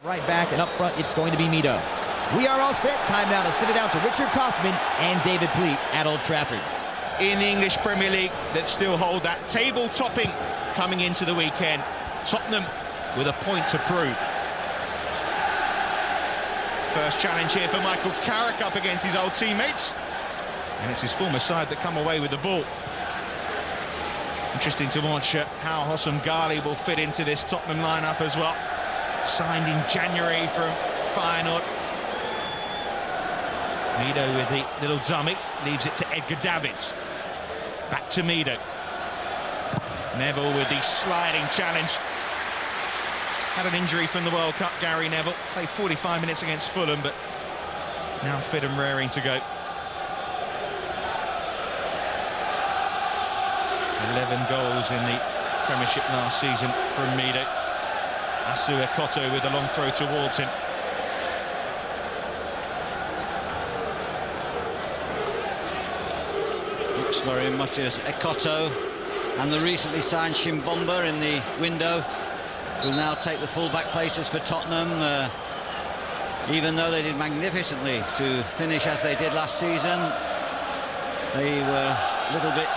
Right back, and up front, it's going to be Mito. We are all set. Time now to send it out to Richard Kaufman and David Pleat at Old Trafford. In the English Premier League, that still hold that table-topping coming into the weekend. Tottenham with a point to prove. First challenge here for Michael Carrick up against his old teammates. And it's his former side that come away with the ball. Interesting to watch how Hossam Ghali will fit into this Tottenham lineup as well. Signed in January from Feyenoord. Mido with the little dummy, leaves it to Edgar Davids. Back to Mido. Neville with the sliding challenge. Had an injury from the World Cup, Gary Neville. Played 45 minutes against Fulham, but now fit and raring to go. 11 goals in the Premiership last season from Mido. Asu Ekoto with a long throw towards him. Looks very much as Ekoto and the recently signed Shimbomba in the window will now take the full-back places for Tottenham. Even though they did magnificently to finish as they did last season, they were a little bit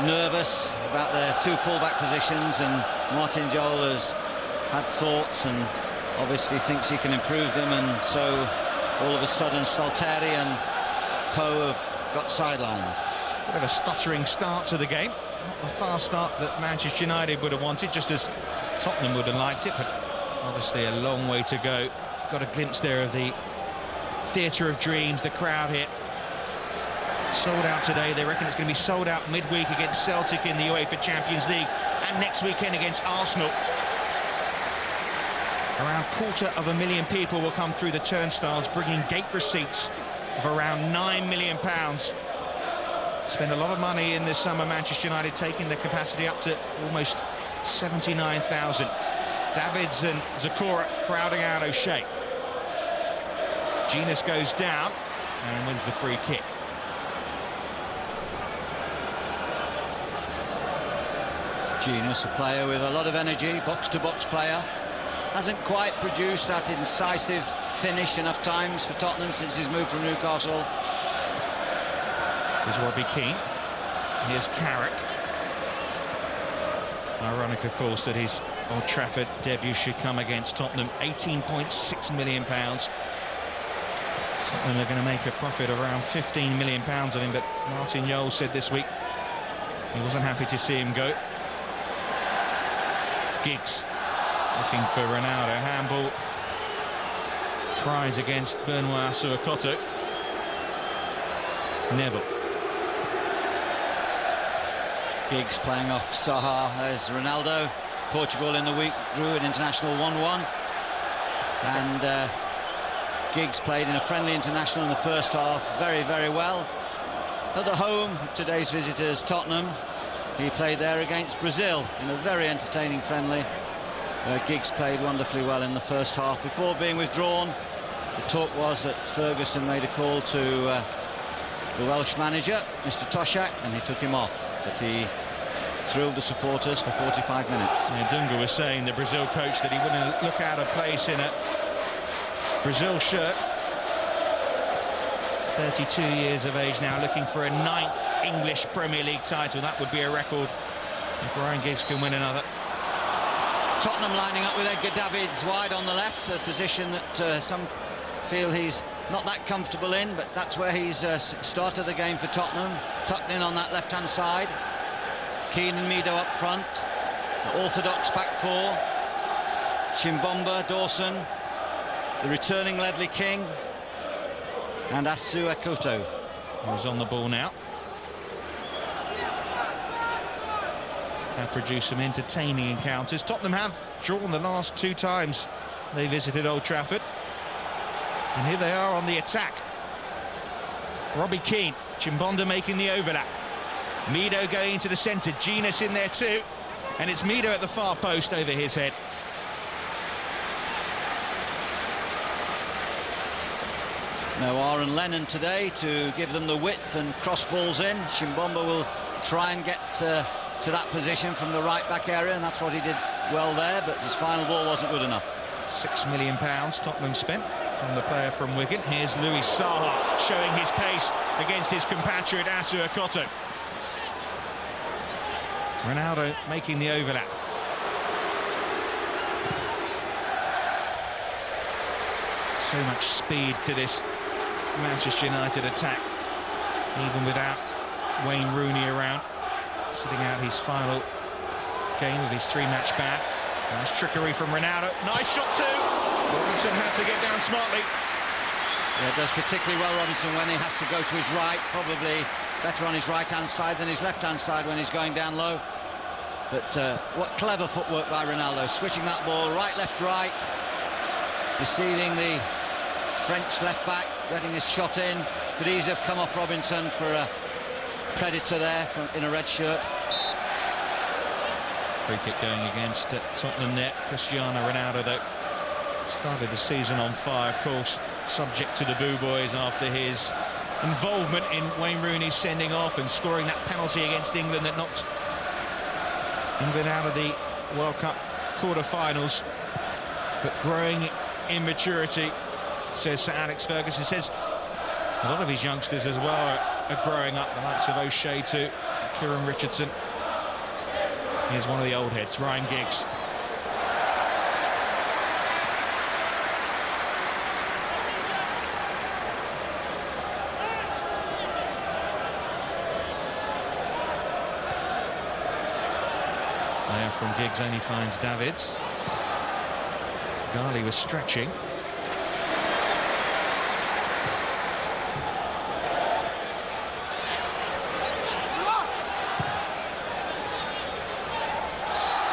nervous about their two full-back positions, and Martin Jol has had thoughts and obviously thinks he can improve them, and so all of a sudden Stalteri and Poe have got sidelines. Bit of a stuttering start to the game. Not the fast start that Manchester United would have wanted, just as Tottenham would have liked it, but obviously a long way to go. Got a glimpse there of the theatre of dreams, the crowd here. Sold out today. They reckon it's going to be sold out midweek against Celtic in the UEFA Champions League, and next weekend against Arsenal. Around 250,000 people will come through the turnstiles, bringing gate receipts of around £9 million. Spend a lot of money in this summer, Manchester United, taking the capacity up to almost 79,000. Davids and Zakora crowding out O'Shea. Genius goes down and wins the free kick. Genius, a player with a lot of energy, box-to-box player. Hasn't quite produced that incisive finish enough times for Tottenham since his move from Newcastle. This is Robbie Keane. Here's Carrick. Ironic, of course, that his Old Trafford debut should come against Tottenham. £18.6 million. Tottenham are going to make a profit around £15 million of him, but Martin Jol said this week he wasn't happy to see him go. Giggs looking for Ronaldo. Handball. Prize against Benoit Asuakoto. Neville. Giggs playing off Saha as Ronaldo. Portugal in the week drew an international 1-1. And Giggs played in a friendly international in the first half very, very well. At the home of today's visitors, Tottenham, he played there against Brazil in a very entertaining friendly. Giggs played wonderfully well in the first half before being withdrawn. The talk was that Ferguson made a call to the Welsh manager, Mr. Toshak, and he took him off. But he thrilled the supporters for 45 minutes. Yeah, Dunga was saying, the Brazil coach, that he wouldn't look out of place in a Brazil shirt. 32 years of age now, looking for a 9th English Premier League title. That would be a record if Ryan Giggs can win another. Tottenham lining up with Edgar Davids wide on the left, a position that some feel he's not that comfortable in, but that's where he's started the game for Tottenham, tucked in on that left-hand side. Keane and Mido up front, the orthodox back four, Shimbomba, Dawson, the returning Ledley King, and Asu Ekoto, who's on the ball now. Have produced some entertaining encounters. Tottenham have drawn the last 2 times they visited Old Trafford. And here they are on the attack. Robbie Keane, Chimbonda making the overlap. Mido going into the centre, Genius in there too. And it's Mido at the far post over his head. No Aaron Lennon today to give them the width and cross balls in. Chimbomba will try and get to that position from the right back area, and that's what he did well there, but his final ball wasn't good enough. £6 million Tottenham spent from the player from Wigan. Here's Louis Saha showing his pace against his compatriot Asu Akoto. Ronaldo making the overlap. So much speed to this Manchester United attack, even without Wayne Rooney around, sitting out his final game of his 3-match ban. Nice trickery from Ronaldo. Nice shot too. Robinson had to get down smartly. Yeah, does particularly well, Robinson, when he has to go to his right. Probably better on his right-hand side than his left-hand side when he's going down low. But what clever footwork by Ronaldo, switching that ball right, left, right, deceiving the French left-back, getting his shot in. Could easily have come off Robinson for a predator there in a red shirt. Free kick going against Tottenham net. Cristiano Ronaldo, though, started the season on fire, of course, subject to the boo boys after his involvement in Wayne Rooney's sending off and scoring that penalty against England that knocked England out of the World Cup quarter-finals. But growing in maturity, says Sir Alex Ferguson. Says a lot of his youngsters as well are growing up, the likes of O'Shea too, Kieran Richardson. Here's one of the old heads, Ryan Giggs. Player from Giggs only finds Davids. Gali was stretching.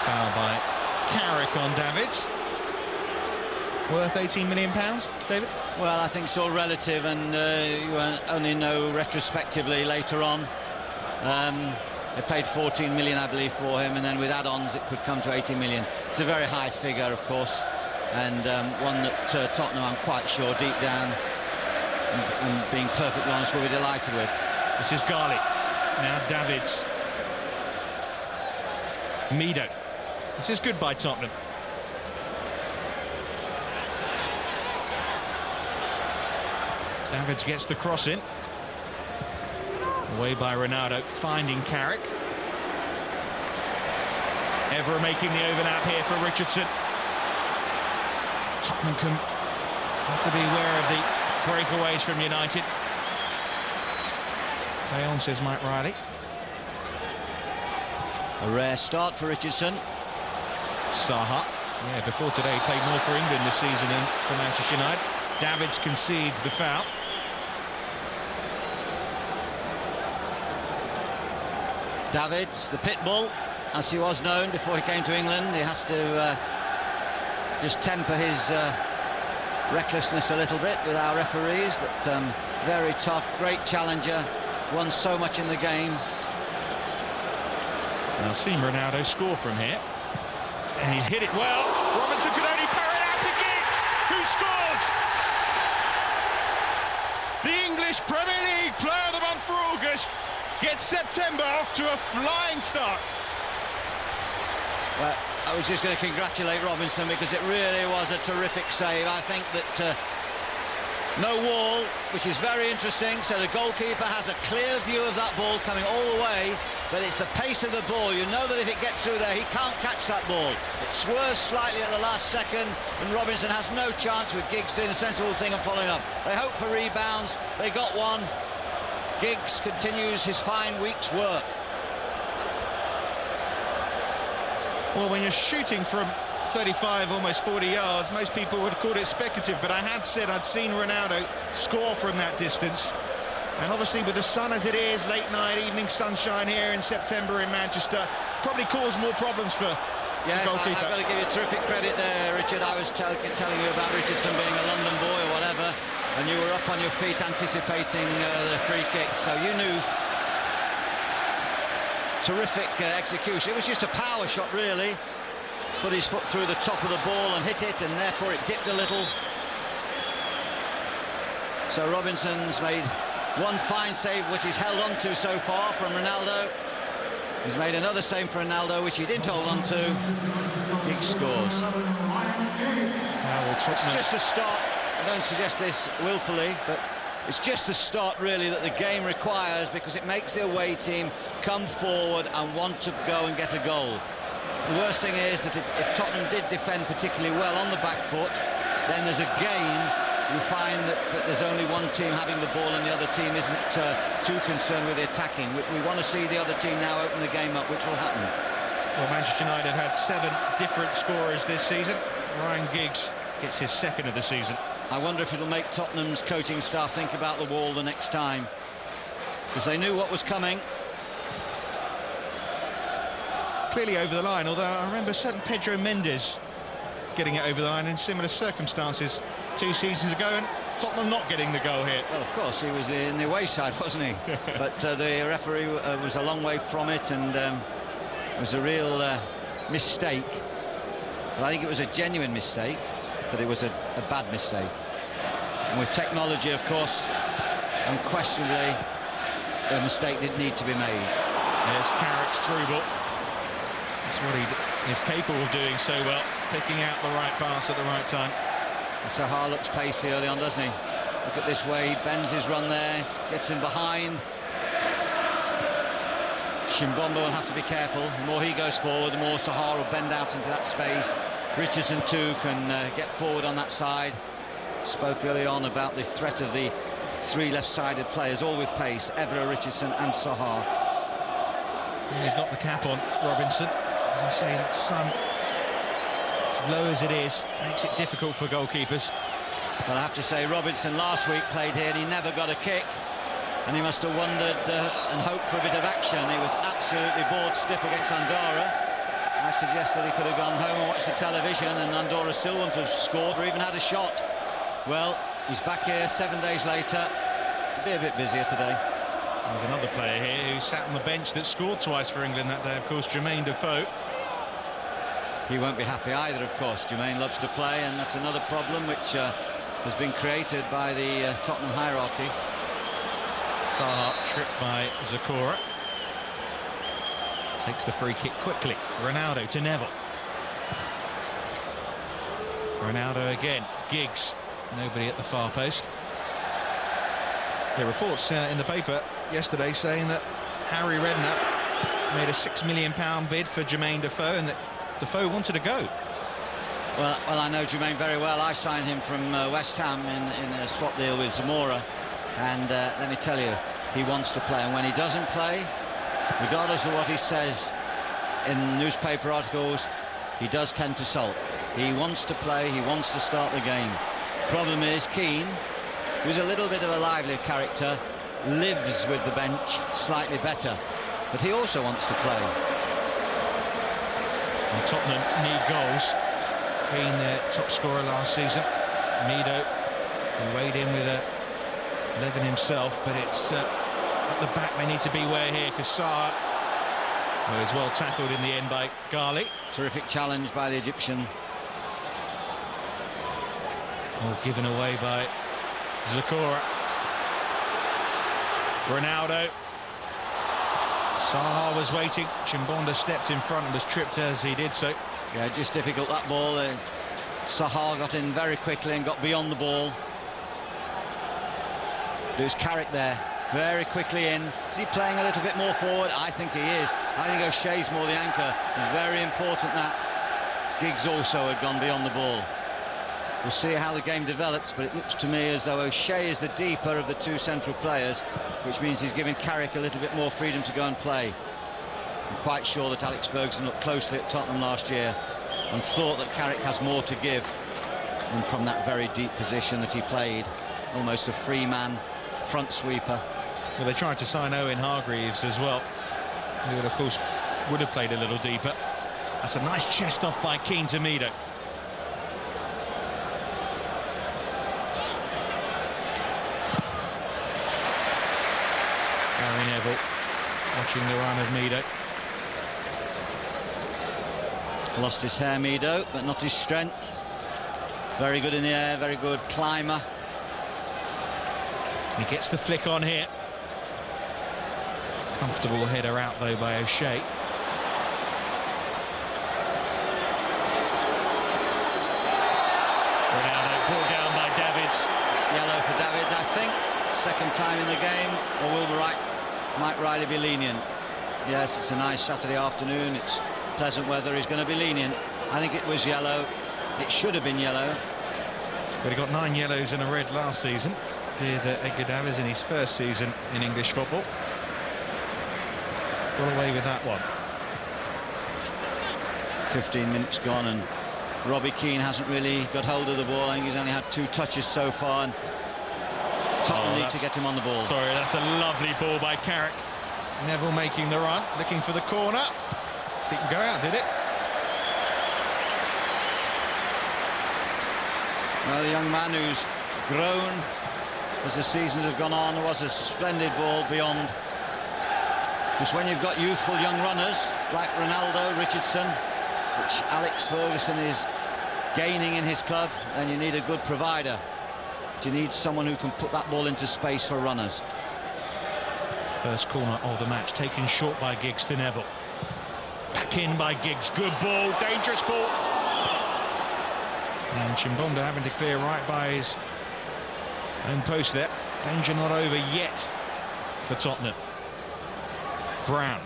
Foul by Carrick on Davids. Worth £18 million, David? Well, I think it's all relative, and you only know retrospectively later on. They paid 14 million, I believe, for him, and then with add-ons it could come to 80 million. It's a very high figure, of course, and one that Tottenham, I'm quite sure, deep down, and being perfectly honest, will be delighted with. This is Gali. Now Davids. Mido. This is good by Tottenham. Davids gets the cross in. Away by Ronaldo, finding Carrick. Evra making the overlap here for Richardson. Tottenham can have to be aware of the breakaways from United. Play on, says Mike Riley. A rare start for Richardson. Saha, yeah, before today he played more for England this season than for Manchester United. Davids concedes the foul. Davids, the pit bull, as he was known before he came to England. He has to just temper his recklessness a little bit with our referees, but very tough, great challenger, won so much in the game. I've seen Ronaldo score from here, and he's hit it well. Robinson could only parry it out to Giggs, who scores! The English Premier League Player of the Month for August gets September off to a flying start. Well, I was just going to congratulate Robinson because it really was a terrific save. I think that no wall, which is very interesting, so the goalkeeper has a clear view of that ball coming all the way, but it's the pace of the ball. You know that if it gets through there, he can't catch that ball. It swerves slightly at the last second, and Robinson has no chance with Giggs doing a sensible thing and following up. They hope for rebounds. They got one. Giggs continues his fine week's work. Well, when you're shooting from 35, almost 40 yards, most people would call it speculative, but I had said I'd seen Ronaldo score from that distance. And obviously with the sun as it is, late night, evening sunshine here in September in Manchester, probably cause more problems for the goalkeeper. I've got to give you terrific credit there, Richard. I was telling you about Richardson being a London boy or whatever, and you were up on your feet anticipating the free kick, so you knew. Terrific execution. It was just a power shot, really. Put his foot through the top of the ball and hit it, and therefore it dipped a little. So Robinson's made one fine save, which he's held on to so far from Ronaldo. He's made another save for Ronaldo, which he didn't hold on to. Giggs scores. Tottenham. It's just the start. I don't suggest this willfully, but it's just the start really that the game requires, because it makes the away team come forward and want to go and get a goal. The worst thing is that if Tottenham did defend particularly well on the back foot, then there's a game. You find that there's only one team having the ball and the other team isn't too concerned with the attacking. We want to see the other team now open the game up, which will happen. Well, Manchester United have had 7 different scorers this season. Ryan Giggs gets his 2nd of the season. I wonder if it'll make Tottenham's coaching staff think about the wall the next time, because they knew what was coming. Clearly over the line, although I remember certain Pedro Mendes getting it over the line in similar circumstances 2 seasons ago, and Tottenham not getting the goal here. Well, of course, he was in the away side, wasn't he? But the referee was a long way from it, and it was a real mistake. But I think it was a genuine mistake, but it was a bad mistake. And with technology, of course, unquestionably, a mistake didn't need to be made. There's Carrick's through ball. That's what he is capable of doing so well, picking out the right pass at the right time. Saha looks pacey early on, doesn't he? Look at this way, he bends his run there, gets in behind. Chimbombo will have to be careful. The more he goes forward, the more Saha will bend out into that space. Richardson too can get forward on that side. Spoke early on about the threat of the 3 left-sided players, all with pace, Evra, Richardson and Saha. He's got the cap on, Robinson. As I say, that sun, as low as it is, makes it difficult for goalkeepers. Well, I have to say, Robinson last week played here and he never got a kick, and he must have wondered and hoped for a bit of action. He was absolutely bored stiff against Andorra. I suggested he could have gone home and watched the television, and Andorra still wouldn't have scored or even had a shot. Well, he's back here 7 days later. He'll be a bit busier today. There's another player here who sat on the bench that scored twice for England that day, of course, Jermaine Defoe. He won't be happy either, of course. Jermaine loves to play, and that's another problem which has been created by the Tottenham hierarchy. Saha tripped by Zakora. Takes the free kick quickly. Ronaldo to Neville. Ronaldo again. Giggs. Nobody at the far post. There are reports in the paper yesterday saying that Harry Redknapp made a £6 million bid for Jermaine Defoe, and that Defoe wanted to go. Well, I know Jermaine very well. I signed him from West Ham in a swap deal with Zamora, and let me tell you, he wants to play, and when he doesn't play, regardless of what he says in newspaper articles, he does tend to sulk. He wants to play, he wants to start the game. Problem is, Keane, who's a little bit of a lively character, lives with the bench slightly better, but he also wants to play. And Tottenham need goals. Keane, their top scorer last season. Mido, who weighed in with 11 himself, but it's at the back they need to beware here, because Saha was well tackled in the end by Ghali. Terrific challenge by the Egyptian. All given away by Zakora. Ronaldo. Saha was waiting. Chimbonda stepped in front and was tripped as he did so. Yeah, just difficult, that ball. Saha got in very quickly and got beyond the ball. There's Carrick there, very quickly in. Is he playing a little bit more forward? I think he is. I think O'Shea's more the anchor. It's very important that Giggs also had gone beyond the ball. We'll see how the game develops, but it looks to me as though O'Shea is the deeper of the 2 central players, which means he's giving Carrick a little bit more freedom to go and play. I'm quite sure that Alex Ferguson looked closely at Tottenham last year and thought that Carrick has more to give than from that very deep position that he played, almost a free man front sweeper. Well, they tried to sign Owen Hargreaves as well, who would, of course, would have played a little deeper. That's a nice chest off by Keane to Mido. Gary Neville watching the run of Mido. Lost his hair, Mido, but not his strength. Very good in the air, very good climber. He gets the flick on here. Comfortable header out though by O'Shea. Ronaldo brought down by Davids. Yellow for Davids, I think. Second time in the game, or will Mike Riley be lenient? Yes, it's a nice Saturday afternoon. It's pleasant weather. He's going to be lenient. I think it was yellow. It should have been yellow. But he got 9 yellows and a red last season. Did Edgar Davids in his first season in English football. Got away with that one. 15 minutes gone, and Robbie Keane hasn't really got hold of the ball. I think he's only had 2 touches so far, and Tottenham need to get him on the ball. Sorry, that's a lovely ball by Carrick. Neville making the run, looking for the corner. Didn't go out, did it? Well, the young man who's grown as the seasons have gone on was a splendid ball beyond. Because when you've got youthful young runners like Ronaldo, Richardson, which Alex Ferguson is gaining in his club, then you need a good provider. You need someone who can put that ball into space for runners. First corner of the match taken short by Giggs to Neville. Back in by Giggs. Good ball, dangerous ball. And Chimbonda having to clear right by his own post there. Danger not over yet for Tottenham. Brown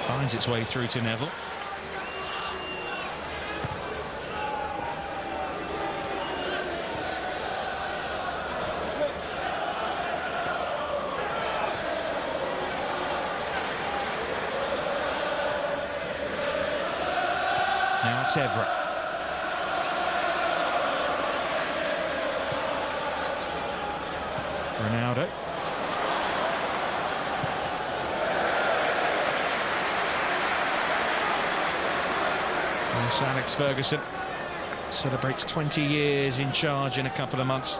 finds its way through to Neville. Now it's Everett. Ronaldo. Yes, Alex Ferguson celebrates 20 years in charge in a couple of months.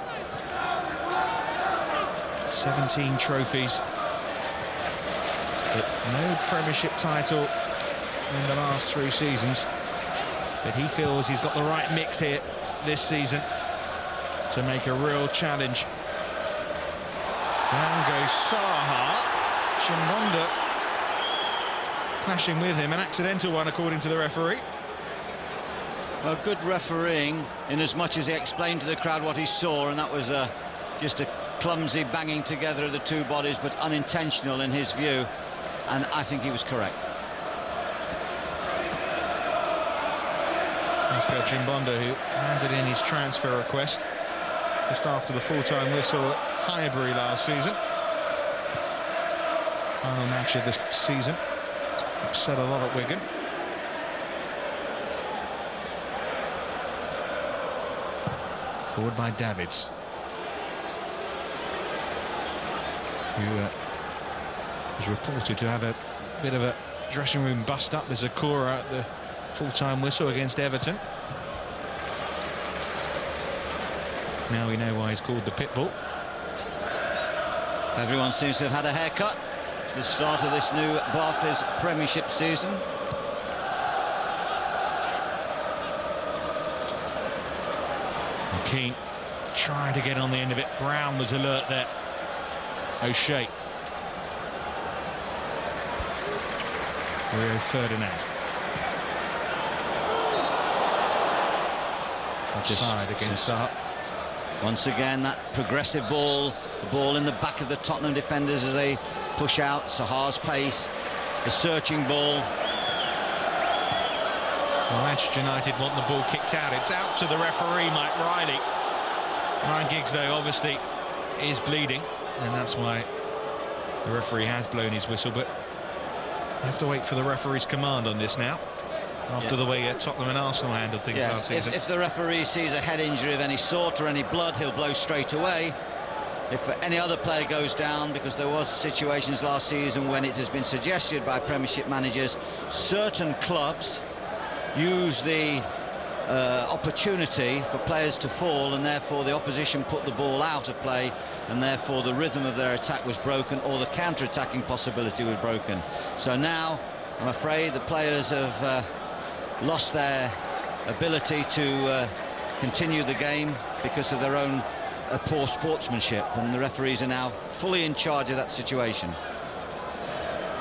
17 trophies. But no Premiership title in the last 3 seasons. But he feels he's got the right mix here this season to make a real challenge. Down goes Saha. Chimbonda clashing with him, an accidental one according to the referee. Well, good refereeing in as much as he explained to the crowd what he saw, and that was just a clumsy banging together of the 2 bodies, but unintentional in his view, and I think he was correct. Let's go Chimbonda, who handed in his transfer request just after the full-time whistle at Highbury last season. Final match of this season. Upset a lot at Wigan. Forward by Davids, who was reported to have a bit of a dressing room bust-up as Zakora at the full-time whistle against Everton. Now we know why he's called the Pitbull. Everyone seems to have had a haircut at the start of this new Barclays Premiership season. And Keane trying to get on the end of it. Brown was alert there. O'Shea. Rio Ferdinand. Offside against Saha. Once again, that progressive ball, the ball in the back of the Tottenham defenders as they push out. Saha's pace, the searching ball. Well, Manchester United want the ball kicked out. It's out to the referee, Mike Riley. Ryan Giggs, though, obviously is bleeding, and that's why the referee has blown his whistle, but you have to wait for the referee's command on this now. After the way Tottenham and Arsenal handled things last season. If the referee sees a head injury of any sort or any blood, he'll blow straight away. If any other player goes down, because there was situations last season when it has been suggested by Premiership managers, certain clubs use the opportunity for players to fall, and therefore the opposition put the ball out of play, and therefore the rhythm of their attack was broken, or the counter-attacking possibility was broken. So now, I'm afraid the players have lost their ability to continue the game because of their own poor sportsmanship, and the referees are now fully in charge of that situation.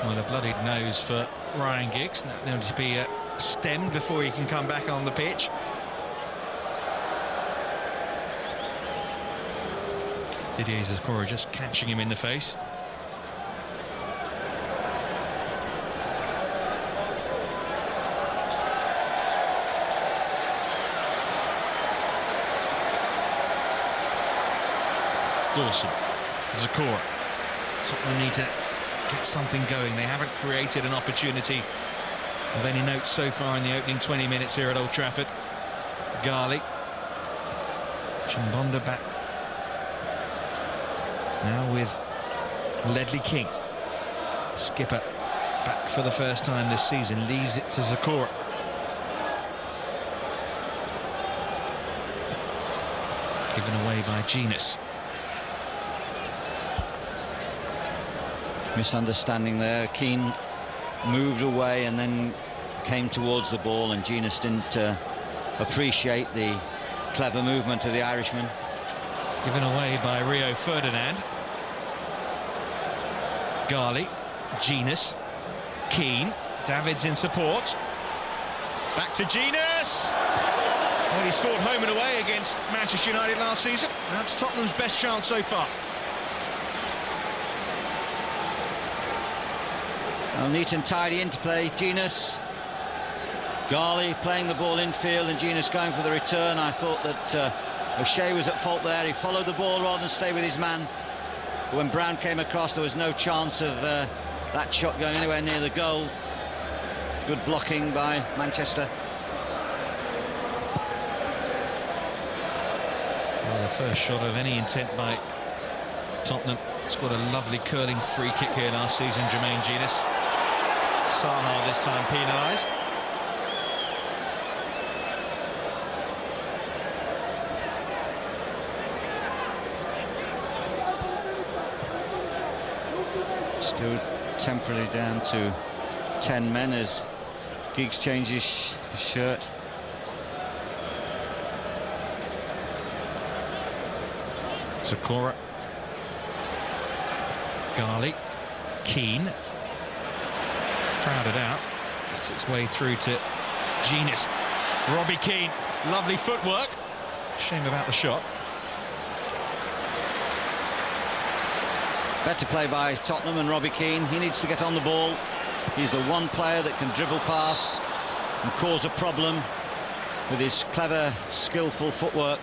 Well, a bloodied nose for Ryan Giggs. That needs to be stemmed before he can come back on the pitch. Didier Zakora just catching him in the face. Dawson, Zakora. Tottenham need to get something going. They haven't created an opportunity of any note so far in the opening 20 minutes here at Old Trafford. Gali. Chimbonda back. Now with Ledley King. Skipper back for the first time this season. Leaves it to Zakora. Given away by Genus. Misunderstanding there. Keane moved away and then came towards the ball, and Genus didn't appreciate the clever movement of the Irishman. Given away by Rio Ferdinand. Gali, Genus, Keane, Davids in support. Back to Genus. Well, he scored home and away against Manchester United last season. That's Tottenham's best chance so far. Well, neat and tidy interplay. Genus, Gali playing the ball infield, and Genus going for the return. I thought that O'Shea was at fault there. He followed the ball rather than stay with his man. But when Brown came across, there was no chance of that shot going anywhere near the goal. Good blocking by Manchester. Well, the first shot of any intent by Tottenham. Scored a lovely curling free kick here last season, Jermaine Genus. Saha this time penalised. Still temporarily down to 10 men as Giggs changes his shirt. Zakora. Gali. Keane. Crowded out. Gets its way through to Genus. Robbie Keane. Lovely footwork. Shame about the shot. Better play by Tottenham and Robbie Keane. He needs to get on the ball. He's the one player that can dribble past and cause a problem with his clever, skillful footwork.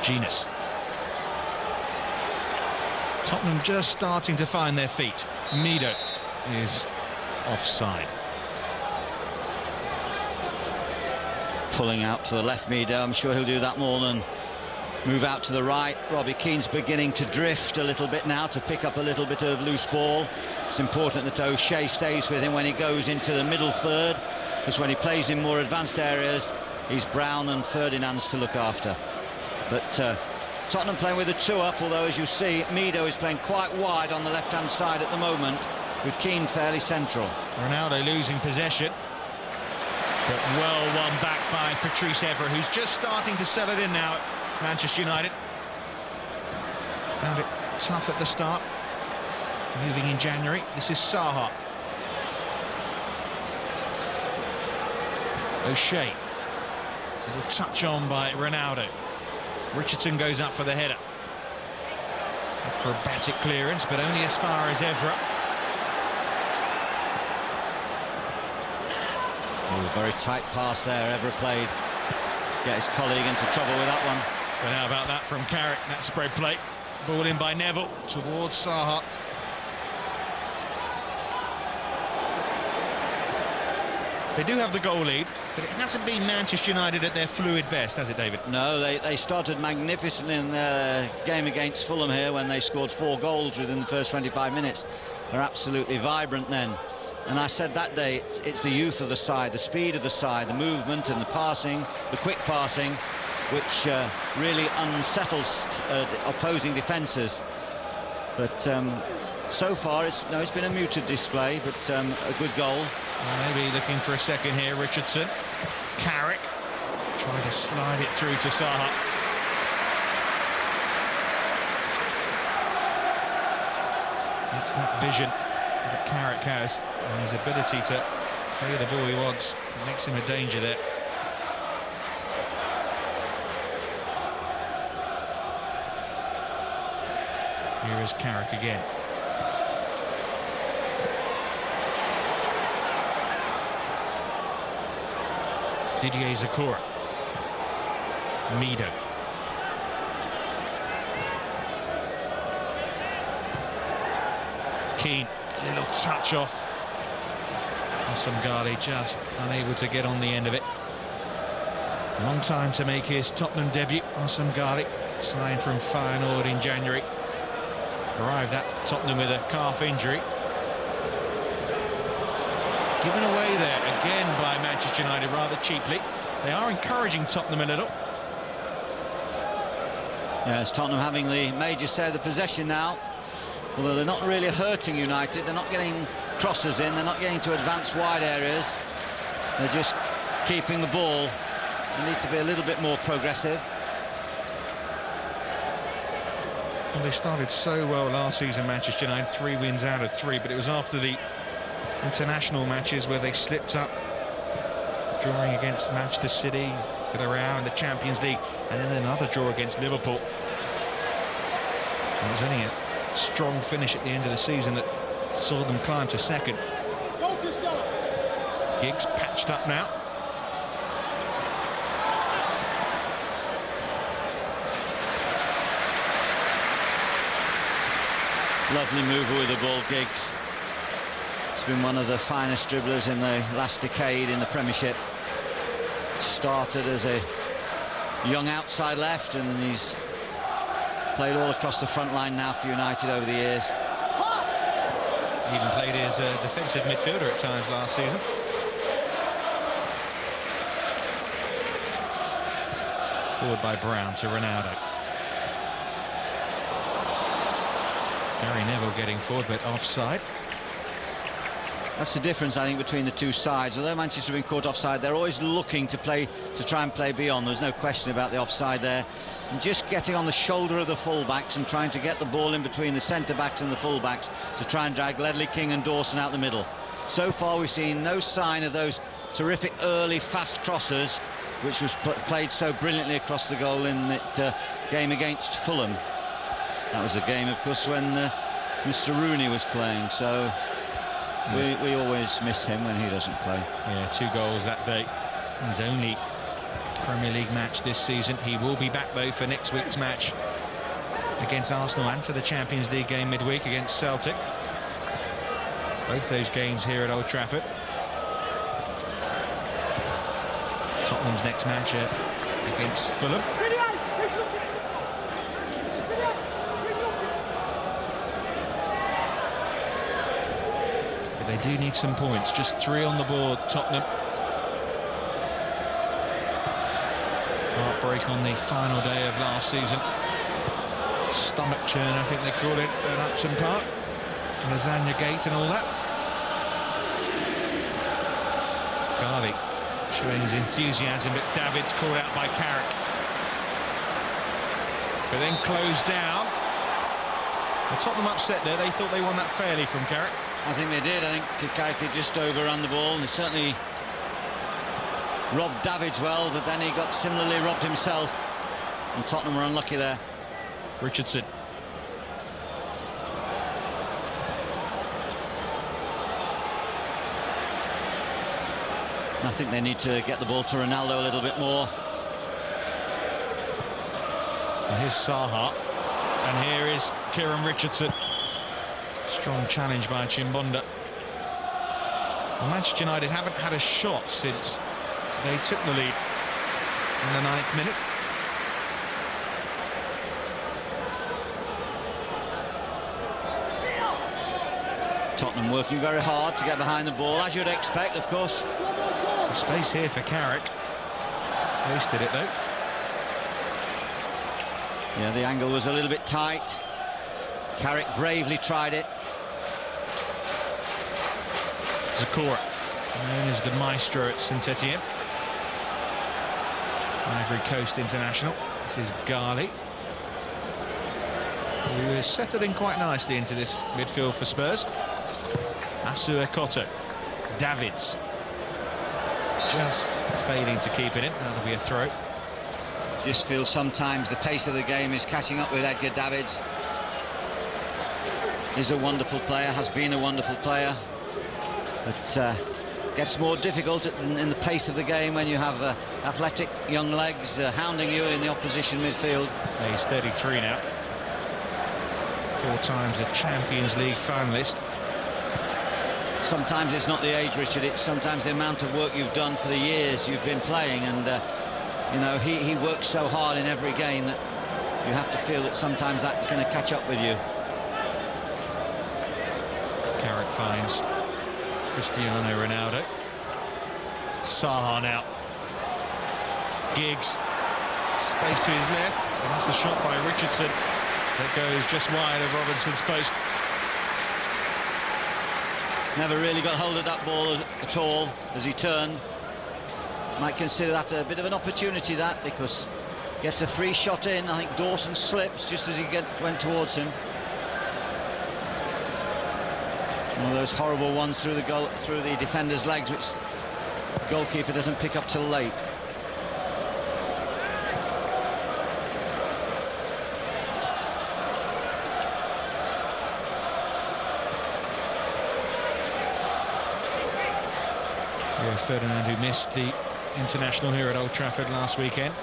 Genus. Tottenham just starting to find their feet. Mido is offside. Pulling out to the left, Mido. I'm sure he'll do that more than move out to the right. Robbie Keane's beginning to drift a little bit now, to pick up a little bit of loose ball. It's important that O'Shea stays with him when he goes into the middle third, because when he plays in more advanced areas, he's Brown and Ferdinand's to look after. But Tottenham playing with a 2-up, although as you see, Mido is playing quite wide on the left-hand side at the moment, with Keane fairly central. Ronaldo losing possession, but well won back by Patrice Evra, who's just starting to settle in now at Manchester United. Found it tough at the start, moving in January. This is Saha. O'Shea. Little touch on by Ronaldo. Richardson goes up for the header. Acrobatic clearance, but only as far as Evra. Oh, very tight pass there, Evra played. Get his colleague into trouble with that one. But how about that from Carrick? That spread play. Ball in by Neville towards Saha. They do have the goal lead, but it hasn't been Manchester United at their fluid best, has it, David? No, they started magnificently in the game against Fulham here when they scored 4 goals within the first 25 minutes. They're absolutely vibrant then. And I said that day, it's the youth of the side, the speed of the side, the movement and the passing, the quick passing, which really unsettles opposing defences. But so far, it's been a muted display, but a good goal. Well, maybe looking for a second here, Richardson. Carrick trying to slide it through to Saha. It's that vision that Carrick has, and his ability to play the ball he wants. It makes him a danger there. Here is Carrick again. Didier Zakura. Mido. Keane, little touch off. Gali just unable to get on the end of it. Long time to make his Tottenham debut. Gali, signed from Feyenoord in January. Arrived at Tottenham with a calf injury. Given away there again by Manchester United rather cheaply. They are encouraging Tottenham a little. Yeah, it's Tottenham having the major share of the possession now. Although they're not really hurting United, they're not getting crosses in, they're not getting to advanced wide areas. They're just keeping the ball. They need to be a little bit more progressive. Well, they started so well last season, Manchester United, 3 wins out of 3, but it was after the international matches where they slipped up, drawing against Manchester City, Villarreal in the Champions League, and then another draw against Liverpool. It was only a strong finish at the end of the season that saw them climb to second. Giggs patched up now. Lovely mover with the ball, Giggs. He's been one of the finest dribblers in the last decade in the Premiership. Started as a young outside left, and he's played all across the front line now for United over the years. Even played as a defensive midfielder at times last season. Forward by Brown to Ronaldo. Gary Neville getting forward, but offside. That's the difference, I think, between the two sides. Although Manchester have been caught offside, they're always looking to try and play beyond. There's no question about the offside there. And just getting on the shoulder of the full-backs and trying to get the ball in between the centre-backs and the full-backs to try and drag Ledley King and Dawson out the middle. So far, we've seen no sign of those terrific early fast crosses, which was played so brilliantly across the goal in that game against Fulham. That was a game, of course, when Mr. Rooney was playing, so we always miss him when he doesn't play. Yeah, 2 goals that day. His only Premier League match this season. He will be back, though, for next week's match against Arsenal and for the Champions League game midweek against Celtic. Both those games here at Old Trafford. Tottenham's next match against Fulham. They do need some points, just 3 on the board, Tottenham. Heartbreak on the final day of last season. Stomach churn, I think they call it, at Upton Park. Lasagna Gate and all that. Garvey showing his enthusiasm, but David's called out by Carrick. But then closed down. Well, Tottenham upset there. They thought they won that fairly from Carrick. I think they did. I think Carrick had just overrun the ball, and he certainly robbed Davids well, but then he got similarly robbed himself, and Tottenham were unlucky there. Richardson. I think they need to get the ball to Ronaldo a little bit more. And here's Saha, and here is Kieran Richardson. Strong challenge by Chimbonda. Well, Manchester United haven't had a shot since they took the lead in the 9th minute. Tottenham working very hard to get behind the ball, as you'd expect, of course. Space here for Carrick. Wasted it, though. Yeah, the angle was a little bit tight. Carrick bravely tried it. Zakura, known as the maestro at Saint-Etienne. Ivory Coast international. This is Gali. who has settled in quite nicely into this midfield for Spurs. Asuakoto, Davids, just failing to keep it in. That'll be a throw. Just feels sometimes the pace of the game is catching up with Edgar Davids. He's a wonderful player, has been a wonderful player, but gets more difficult in the pace of the game when you have athletic young legs hounding you in the opposition midfield. He's 33 now. 4 times a Champions League finalist. Sometimes it's not the age, Richard, it's sometimes the amount of work you've done for the years you've been playing, and you know, he works so hard in every game that you have to feel that sometimes that's going to catch up with you. Carrick finds Cristiano Ronaldo. Saha now. Giggs. Space to his left. And that's the shot by Richardson that goes just wide of Robinson's post. Never really got hold of that ball at all as he turned. Might consider that a bit of an opportunity, that, because gets a free shot in. I think Dawson slips just as he went towards him. One of those horrible ones through the defender's legs, which the goalkeeper doesn't pick up till late. Rio Ferdinand, who missed the international here at Old Trafford last weekend,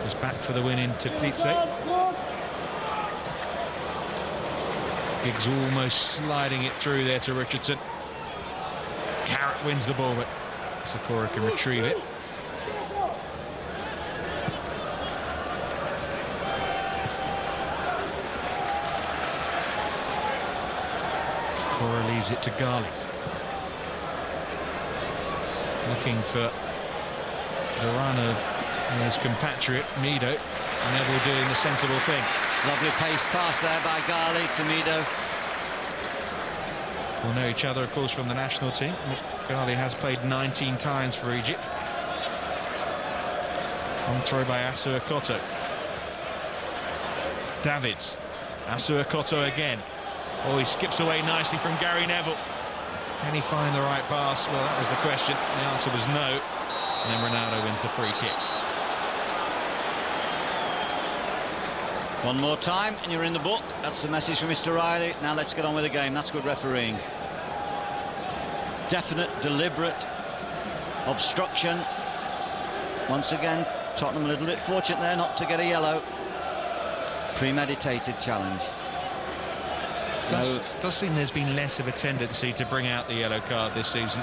was back for the win into Teplice. Giggs almost sliding it through there to Richardson. Carrick wins the ball, but Sakura can retrieve it. Sakura leaves it to Gali. Looking for the run of his compatriot Mido. Neville doing the sensible thing. Lovely pace pass there by Gali to Mido. We'll know each other, of course, from the national team. Gali has played 19 times for Egypt. On throw by Asuakoto. Davids. Asuakoto again. Oh, he skips away nicely from Gary Neville. Can he find the right pass? Well, that was the question. The answer was no. And then Ronaldo wins the free kick. One more time and you're in the book. That's the message from Mr. Riley. Now let's get on with the game. That's good refereeing. Definite, deliberate obstruction. Once again, Tottenham a little bit fortunate there not to get a yellow. Premeditated challenge. Does seem there's been less of a tendency to bring out the yellow card this season.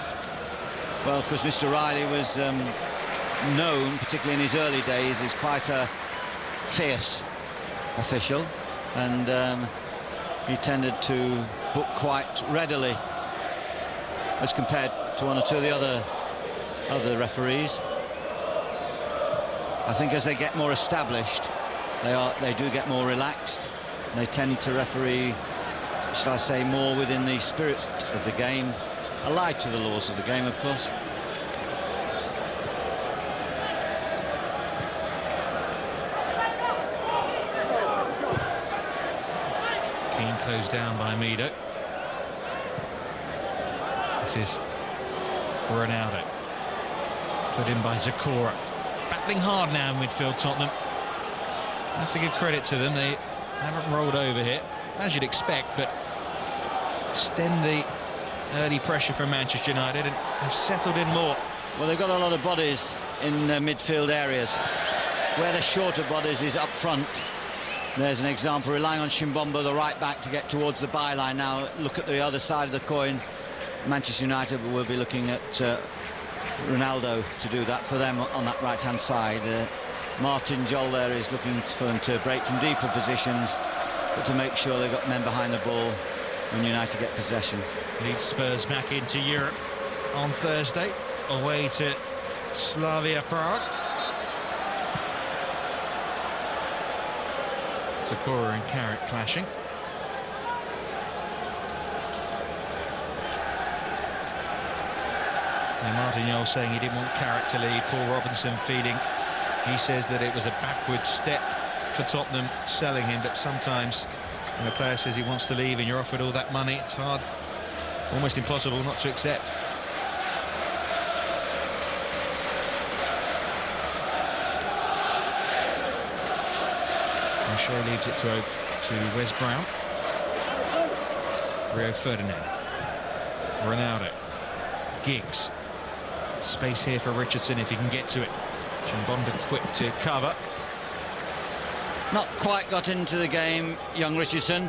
Well, because Mr. Riley was known, particularly in his early days, as quite a fierce official, and he tended to book quite readily as compared to one or two of the other referees. I think as they get more established, they do get more relaxed. They tend to referee, shall I say, more within the spirit of the game, allied to the laws of the game, of course. Keane closed down by Mido. This is Ronaldo. Put in by Zakora. Battling hard now in midfield, Tottenham. I have to give credit to them. They haven't rolled over here, as you'd expect, but stem the early pressure from Manchester United and have settled in more. Well, they've got a lot of bodies in midfield areas. Where the shorter bodies is up front. There's an example, relying on Shimbombo, the right back, to get towards the byline. Now look at the other side of the coin. Manchester United will be looking at Ronaldo to do that for them on that right-hand side. Martin Jol there is looking for them to break from deeper positions, but to make sure they've got men behind the ball when United get possession. Leads Spurs back into Europe on Thursday, away to Slavia Prague. Sakura and Carrick clashing. And Martin Jol saying he didn't want Carrick to lead. Paul Robinson feeding. He says that it was a backward step for Tottenham selling him, but sometimes when a player says he wants to leave and you're offered all that money, it's hard, almost impossible not to accept. O'Shea leaves it to Wes Brown. Rio Ferdinand. Ronaldo. Giggs. Space here for Richardson if he can get to it. Chimbonda quick to cover. Not quite got into the game, young Richardson.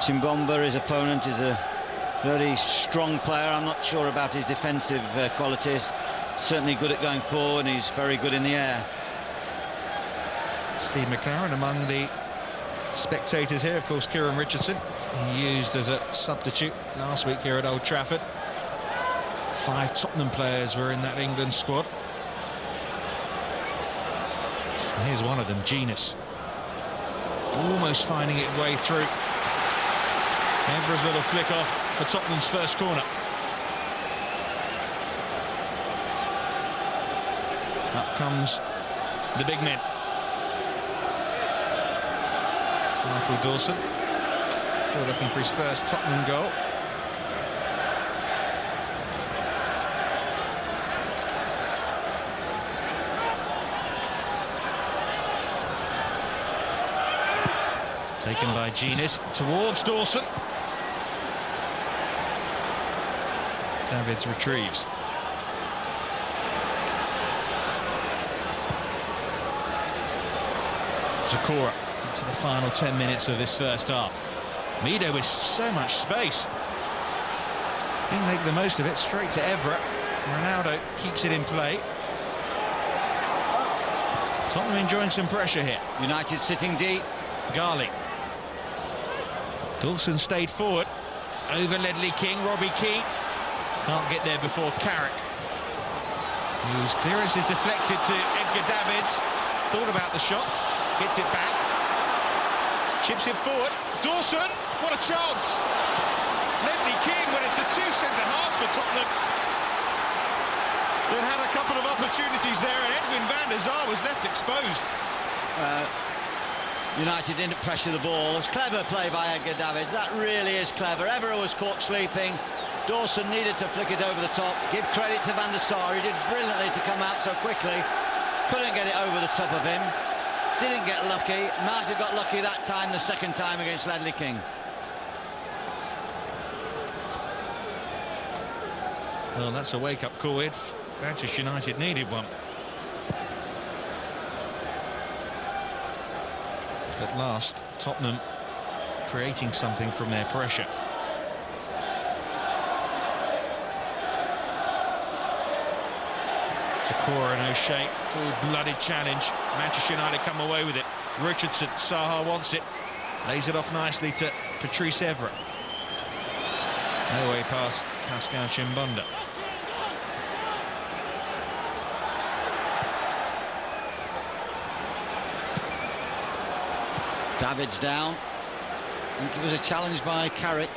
Chimbonda, his opponent, is a very strong player. I'm not sure about his defensive qualities. Certainly good at going forward, and he's very good in the air. Steve McLaren among the spectators here. Of course, Kieran Richardson, he used as a substitute last week here at Old Trafford. 5 Tottenham players were in that England squad. And here's one of them, Genus. Almost finding its way through. Evra's little flick off for Tottenham's first corner. Up comes the big men. Michael Dawson, still looking for his first Tottenham goal. Taken by Genus towards Dawson. Davids retrieves. Zakora into the final 10 minutes of this first half. Mido with so much space. Didn't make the most of it. Straight to Evra. Ronaldo keeps it in play. Tottenham enjoying some pressure here. United sitting deep. Garley. Dawson stayed forward. Over Ledley King. Robbie Keane can't get there before Carrick, whose clearance is deflected to Edgar Davids. Thought about the shot. Hits it back. Chips it forward. Dawson, what a chance! Ledley King, when it's the 2 centre-halves for Tottenham. They had a couple of opportunities there, and Edwin van der Sar was left exposed. United didn't pressure the ball. It was clever play by Edgar Davids. That really is clever. Evra was caught sleeping. Dawson needed to flick it over the top. Give credit to van der Sar. He did brilliantly to come out so quickly. Couldn't get it over the top of him. Didn't get lucky. Might have got lucky that time, the second time against Ledley King. Well, that's a wake-up call, Ed. Manchester United needed one. At last, Tottenham creating something from their pressure. Zakora and O'Shea, full-blooded challenge. Manchester United come away with it. Richardson, Saha wants it. Lays it off nicely to Patrice Evra. No way past Pascal Chimbonda. Davids down. I think it was a challenge by Carrick.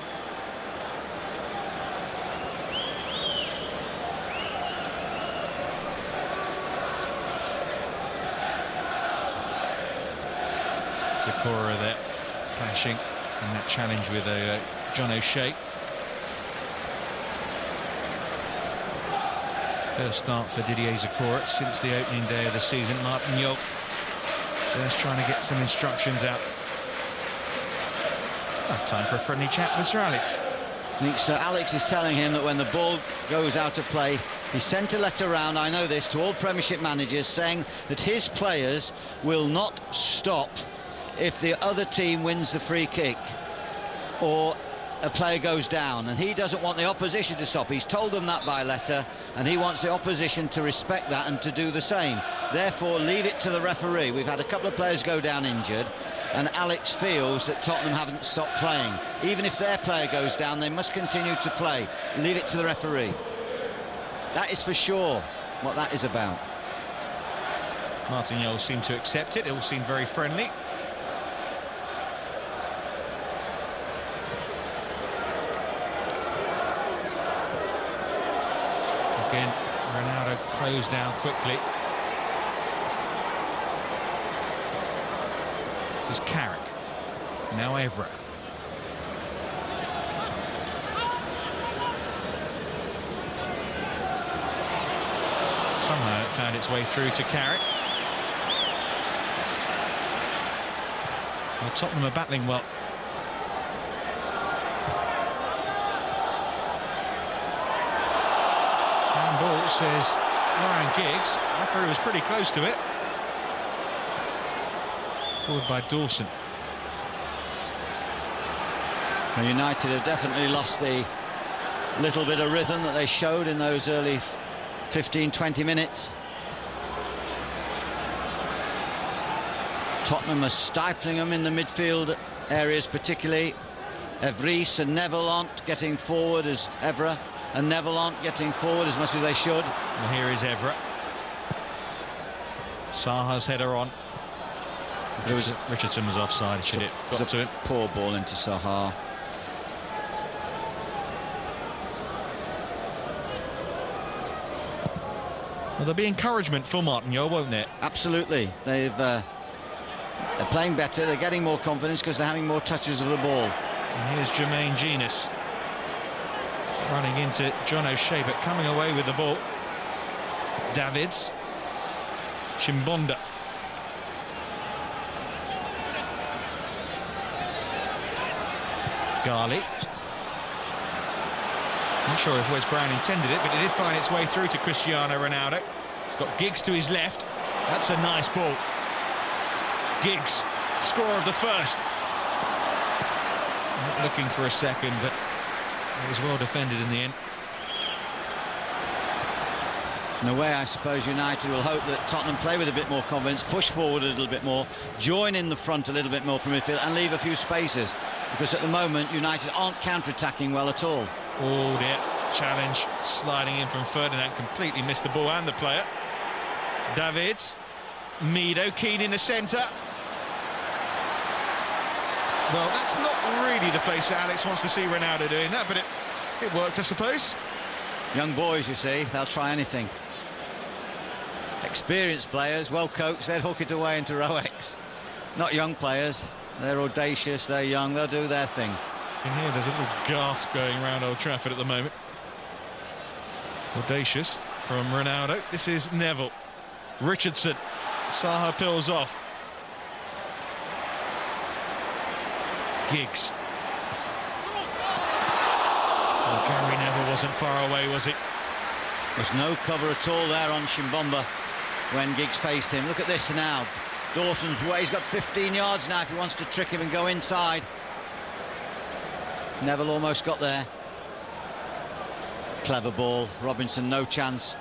Zakora there, clashing in that challenge with John O'Shea. First start for Didier Zakora since the opening day of the season. Martin Jol just trying to get some instructions out. Time for a friendly chat with Sir Alex. I think Sir Alex is telling him that when the ball goes out of play, he sent a letter round, I know this, to all Premiership managers saying that his players will not stop if the other team wins the free kick or a player goes down, and he doesn't want the opposition to stop. He's told them that by letter, and he wants the opposition to respect that and to do the same. Therefore, leave it to the referee. We've had a couple of players go down injured, and Alex feels that Tottenham haven't stopped playing. Even if their player goes down, they must continue to play. Leave it to the referee. That is for sure what that is about. Martin Jol seemed to accept it. It all seemed very friendly. Again, Ronaldo closed down quickly. This is Carrick. Now Evra. Somehow it found its way through to Carrick. Well, Tottenham are battling well. Handball, says Ryan Giggs. Referee was pretty close to it. Forward by Dawson. Well, United have definitely lost the little bit of rhythm that they showed in those early 15-20 minutes. Tottenham are stifling them in the midfield areas, particularly. Evries and Neville aren't getting forward as Evra, and Neville aren't getting forward as much as they should. Well, here is Evra. Saha's header on. Richardson was offside, should it got to it. Poor ball into Saha. Well, there'll be encouragement for Martin Jol, won't there? Absolutely. They're playing better, they're getting more confidence because they're having more touches of the ball. And here's Jermaine Genius running into John O'Shea, but coming away with the ball. Davids. Chimbonda. Gali. Not sure if Wes Brown intended it, but it did find its way through to Cristiano Ronaldo. He's got Giggs to his left. That's a nice ball. Giggs, scorer of the first. Not looking for a second, but it was well defended in the end. In a way, I suppose United will hope that Tottenham play with a bit more confidence, push forward a little bit more, join in the front a little bit more from midfield and leave a few spaces, because at the moment United aren't counter-attacking well at all. Oh dear, challenge sliding in from Ferdinand, completely missed the ball and the player. Davids, Mido, Keane in the centre. Well, that's not really the place that Alex wants to see Ronaldo doing that, but it worked, I suppose. Young boys, you see, they'll try anything. Experienced players, well coached, they'd hook it away into row X. Not young players, they're audacious, they're young, they'll do their thing. You can hear there's a little gasp going around Old Trafford at the moment. Audacious from Ronaldo. This is Neville. Richardson. Saha peels off. Giggs. Well, Gary Neville wasn't far away, was he? There's no cover at all there on Chimbomba when Giggs faced him. Look at this now. Dawson's way. He's got 15 yards now if he wants to trick him and go inside. Neville almost got there. Clever ball. Robinson, no chance.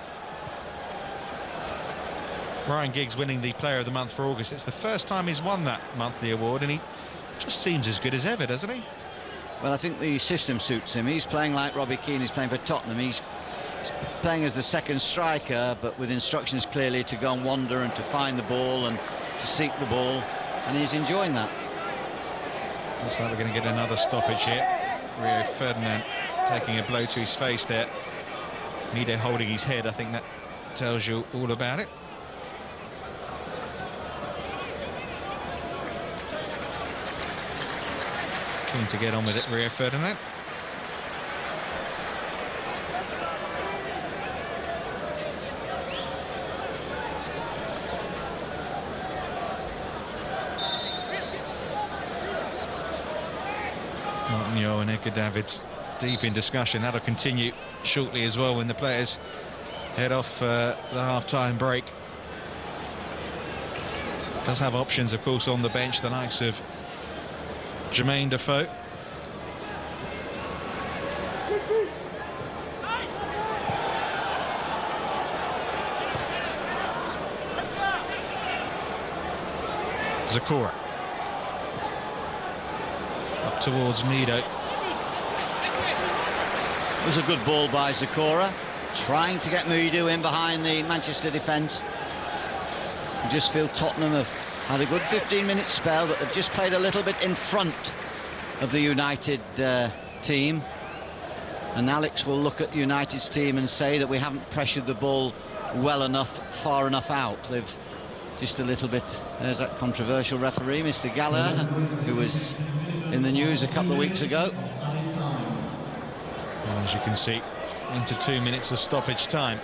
Ryan Giggs winning the Player of the Month for August. It's the first time he's won that monthly award, and he just seems as good as ever, doesn't he? Well, I think the system suits him. He's playing like Robbie Keane. He's playing for Tottenham. He's playing as the second striker, but with instructions clearly to go and wander and to find the ball and to seek the ball, and he's enjoying that. Looks like we're going to get another stoppage here. Rio Ferdinand taking a blow to his face there. Mido holding his head. I think that tells you all about it. Keen to get on with it, Rio Ferdinand. Martin Jol and Edgar Davids deep in discussion. That'll continue shortly as well when the players head off the half-time break. Does have options, of course, on the bench, the likes of Jermaine Defoe. Zakora. Up towards Mido. It was a good ball by Zakora, trying to get Mido in behind the Manchester defence. You just feel Tottenham have had a good 15-minute spell, but they've just played a little bit in front of the United team. And Alex will look at United's team and say that we haven't pressured the ball well enough, far enough out. They've just a little bit. There's that controversial referee, Mr. Gallagher, who was in the news a couple of weeks ago. Well, as you can see, into 2 minutes of stoppage time.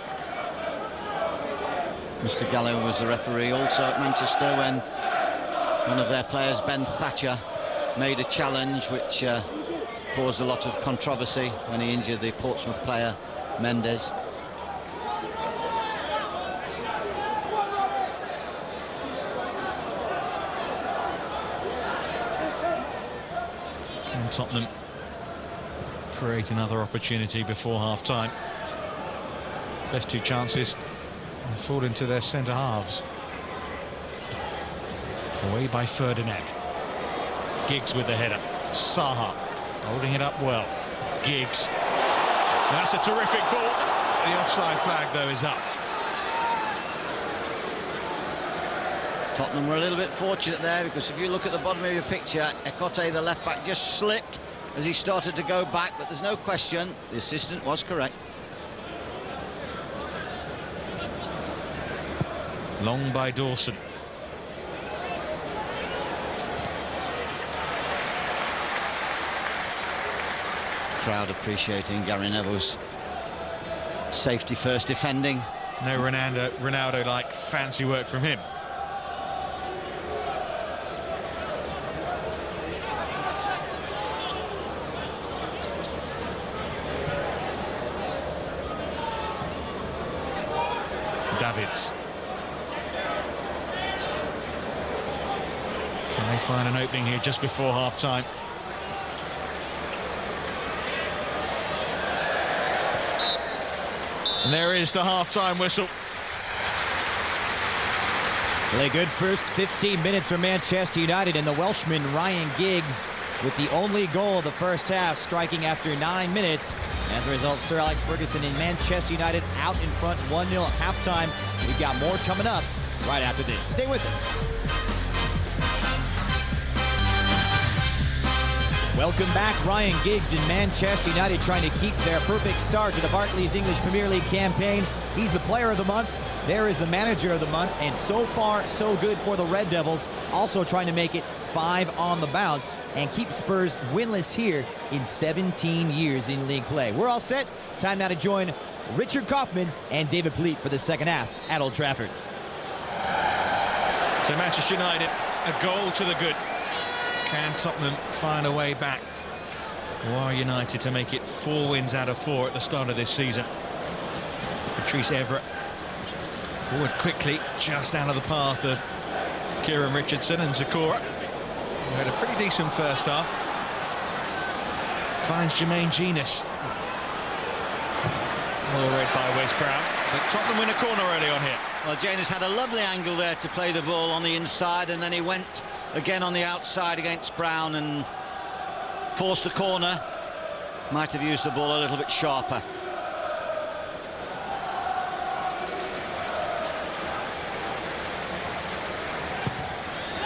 Mr. Gallagher was the referee also at Manchester when one of their players, Ben Thatcher, made a challenge which caused a lot of controversy when he injured the Portsmouth player Mendes. And Tottenham create another opportunity before half-time. Best two chances fall into their centre halves. Away by Ferdinand. Giggs with the header. Saha holding it up well. Giggs. That's a terrific ball. The offside flag, though, is up. Tottenham were a little bit fortunate there, because if you look at the bottom of your picture, Ekote, the left-back, just slipped as he started to go back, but there's no question the assistant was correct. Long by Dawson. Crowd appreciating Gary Neville's safety-first defending. No Ronaldo-like fancy work from him. Davids. Can they find an opening here just before half-time? And there is the half-time whistle. Well, a good first 15 minutes for Manchester United, and the Welshman Ryan Giggs with the only goal of the first half, striking after 9 minutes. As a result, Sir Alex Ferguson and Manchester United out in front 1-0 at halftime. We've got more coming up right after this. Stay with us. Welcome back. Ryan Giggs and Manchester United trying to keep their perfect start to the Barclays English Premier League campaign. He's the player of the month. There is the manager of the month. And so far, so good for the Red Devils. Also trying to make it 5 on the bounce and keep Spurs winless here in 17 years in league play. We're all set. Time now to join Richard Kaufman and David Pleat for the second half at Old Trafford. So Manchester United, a goal to the good. Can Tottenham find a way back? Or are United to make it 4 wins out of 4 at the start of this season? Patrice Evra forward quickly, just out of the path of Kieran Richardson and Zakora, who had a pretty decent first half. Finds Jermaine Genius. Well read by Wes Brown, but Tottenham win a corner early on here. Well, Janus had a lovely angle there to play the ball on the inside, and then he went again on the outside against Brown and forced the corner. Might have used the ball a little bit sharper.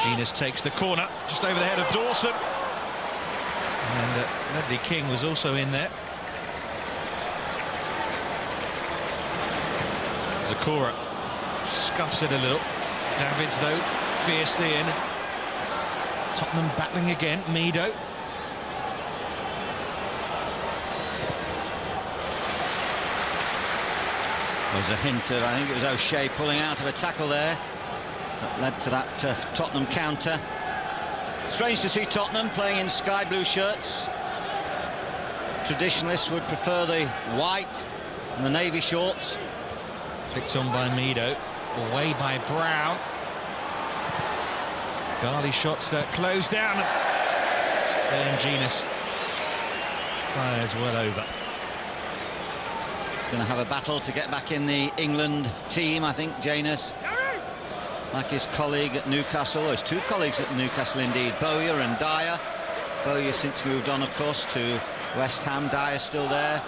Genius takes the corner just over the head of Dawson, and Ledley King was also in there. Zakora scuffs it a little. Davids, though, fiercely in. Tottenham battling again. Mido. There's a hint of, I think it was O'Shea pulling out of a tackle there that led to that Tottenham counter. Strange to see Tottenham playing in sky blue shirts. Traditionalists would prefer the white and the navy shorts. Flicked on by Mido. Away by Brown. Garley shots that close down. Then Genius fires well over. He's going to have a battle to get back in the England team, I think, Janus. Like his colleague at Newcastle, or his two colleagues at Newcastle indeed, Bowyer and Dyer. Bowyer since moved on, of course, to West Ham. Dyer still there.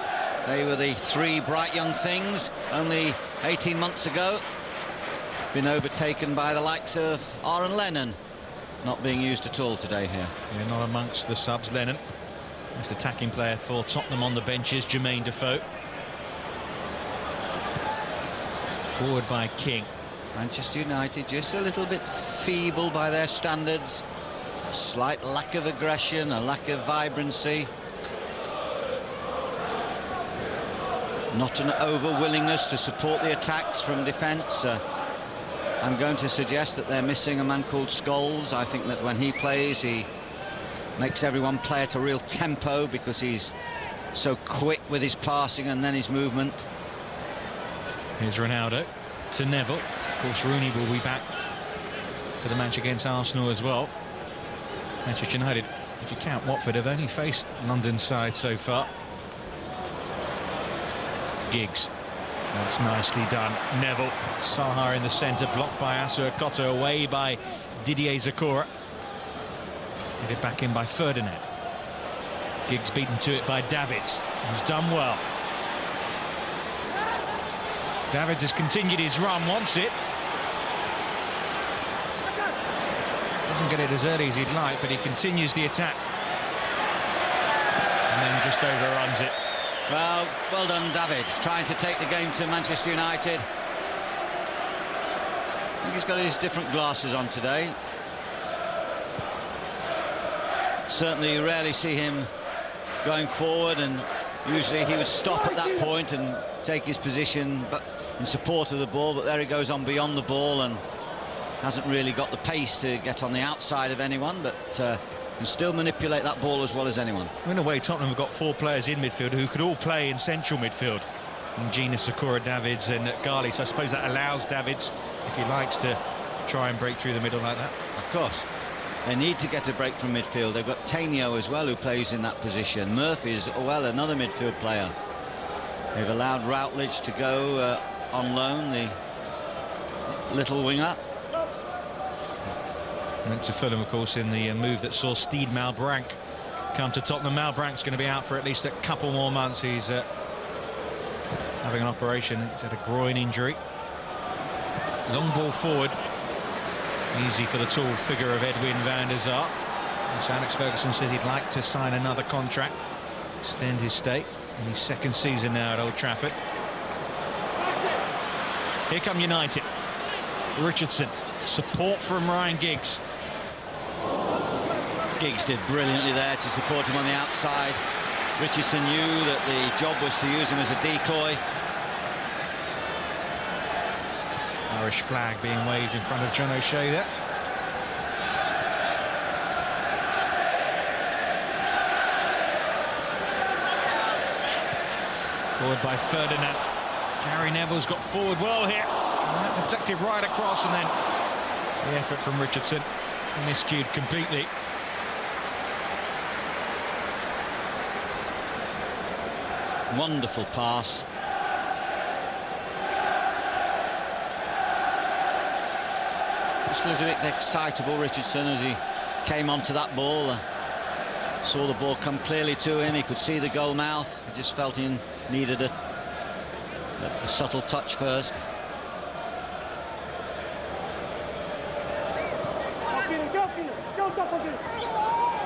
They were the 3 bright young things only 18 months ago. Been overtaken by the likes of Aaron Lennon, not being used at all today here. Yeah, not amongst the subs. Lennon, most attacking player for Tottenham on the benches. Jermaine Defoe. Forward by King. Manchester United just a little bit feeble by their standards. A slight lack of aggression, a lack of vibrancy. Not an over-willingness to support the attacks from defence. I'm going to suggest that they're missing a man called Scholes. I think that when he plays, he makes everyone play at a real tempo because he's so quick with his passing and then his movement. Here's Ronaldo to Neville. Of course, Rooney will be back for the match against Arsenal as well. Manchester United, if you count Watford, have only faced London's side so far. Giggs. That's nicely done. Neville. Saha in the centre, blocked by Asuer Koto, away by Didier Zakora. Get it back in by Ferdinand. Giggs beaten to it by Davids, who's done well. Davids has continued his run, wants it. Doesn't get it as early as he'd like, but he continues the attack. And then just overruns it. Well done, Davids, trying to take the game to Manchester United. I think he's got his different glasses on today. Certainly you rarely see him going forward, and usually he would stop at that point and take his position but in support of the ball, but there he goes on beyond the ball and hasn't really got the pace to get on the outside of anyone, but can still manipulate that ball as well as anyone. In a way, Tottenham have got 4 players in midfield who could all play in central midfield. Gina, Sakura, Davids and Gali. So I suppose that allows Davids, if he likes, to try and break through the middle like that. Of course. They need to get a break from midfield. They've got Tainio as well, who plays in that position. Murphy's, well, another midfield player. They've allowed Routledge to go on loan, the little winger. Went to Fulham, of course, in the move that saw Steed Malbranck come to Tottenham. Malbrank's going to be out for at least a couple more months. He's having an operation. He's had a groin injury. Long ball forward. Easy for the tall figure of Edwin van der Sar. As Alex Ferguson says he'd like to sign another contract, extend his stay in his 2nd season now at Old Trafford. Here come United. Richardson. Support from Ryan Giggs. Giggs did brilliantly there to support him on the outside. Richardson knew that the job was to use him as a decoy. Irish flag being waved in front of John O'Shea there. Forward by Ferdinand. Gary Neville's got forward well here. And that deflected right across, and then the effort from Richardson miscued completely. Wonderful pass. Just a little bit excitable, Richardson, as he came onto that ball. Saw the ball come clearly to him. He could see the goal mouth. He just felt he needed a subtle touch first.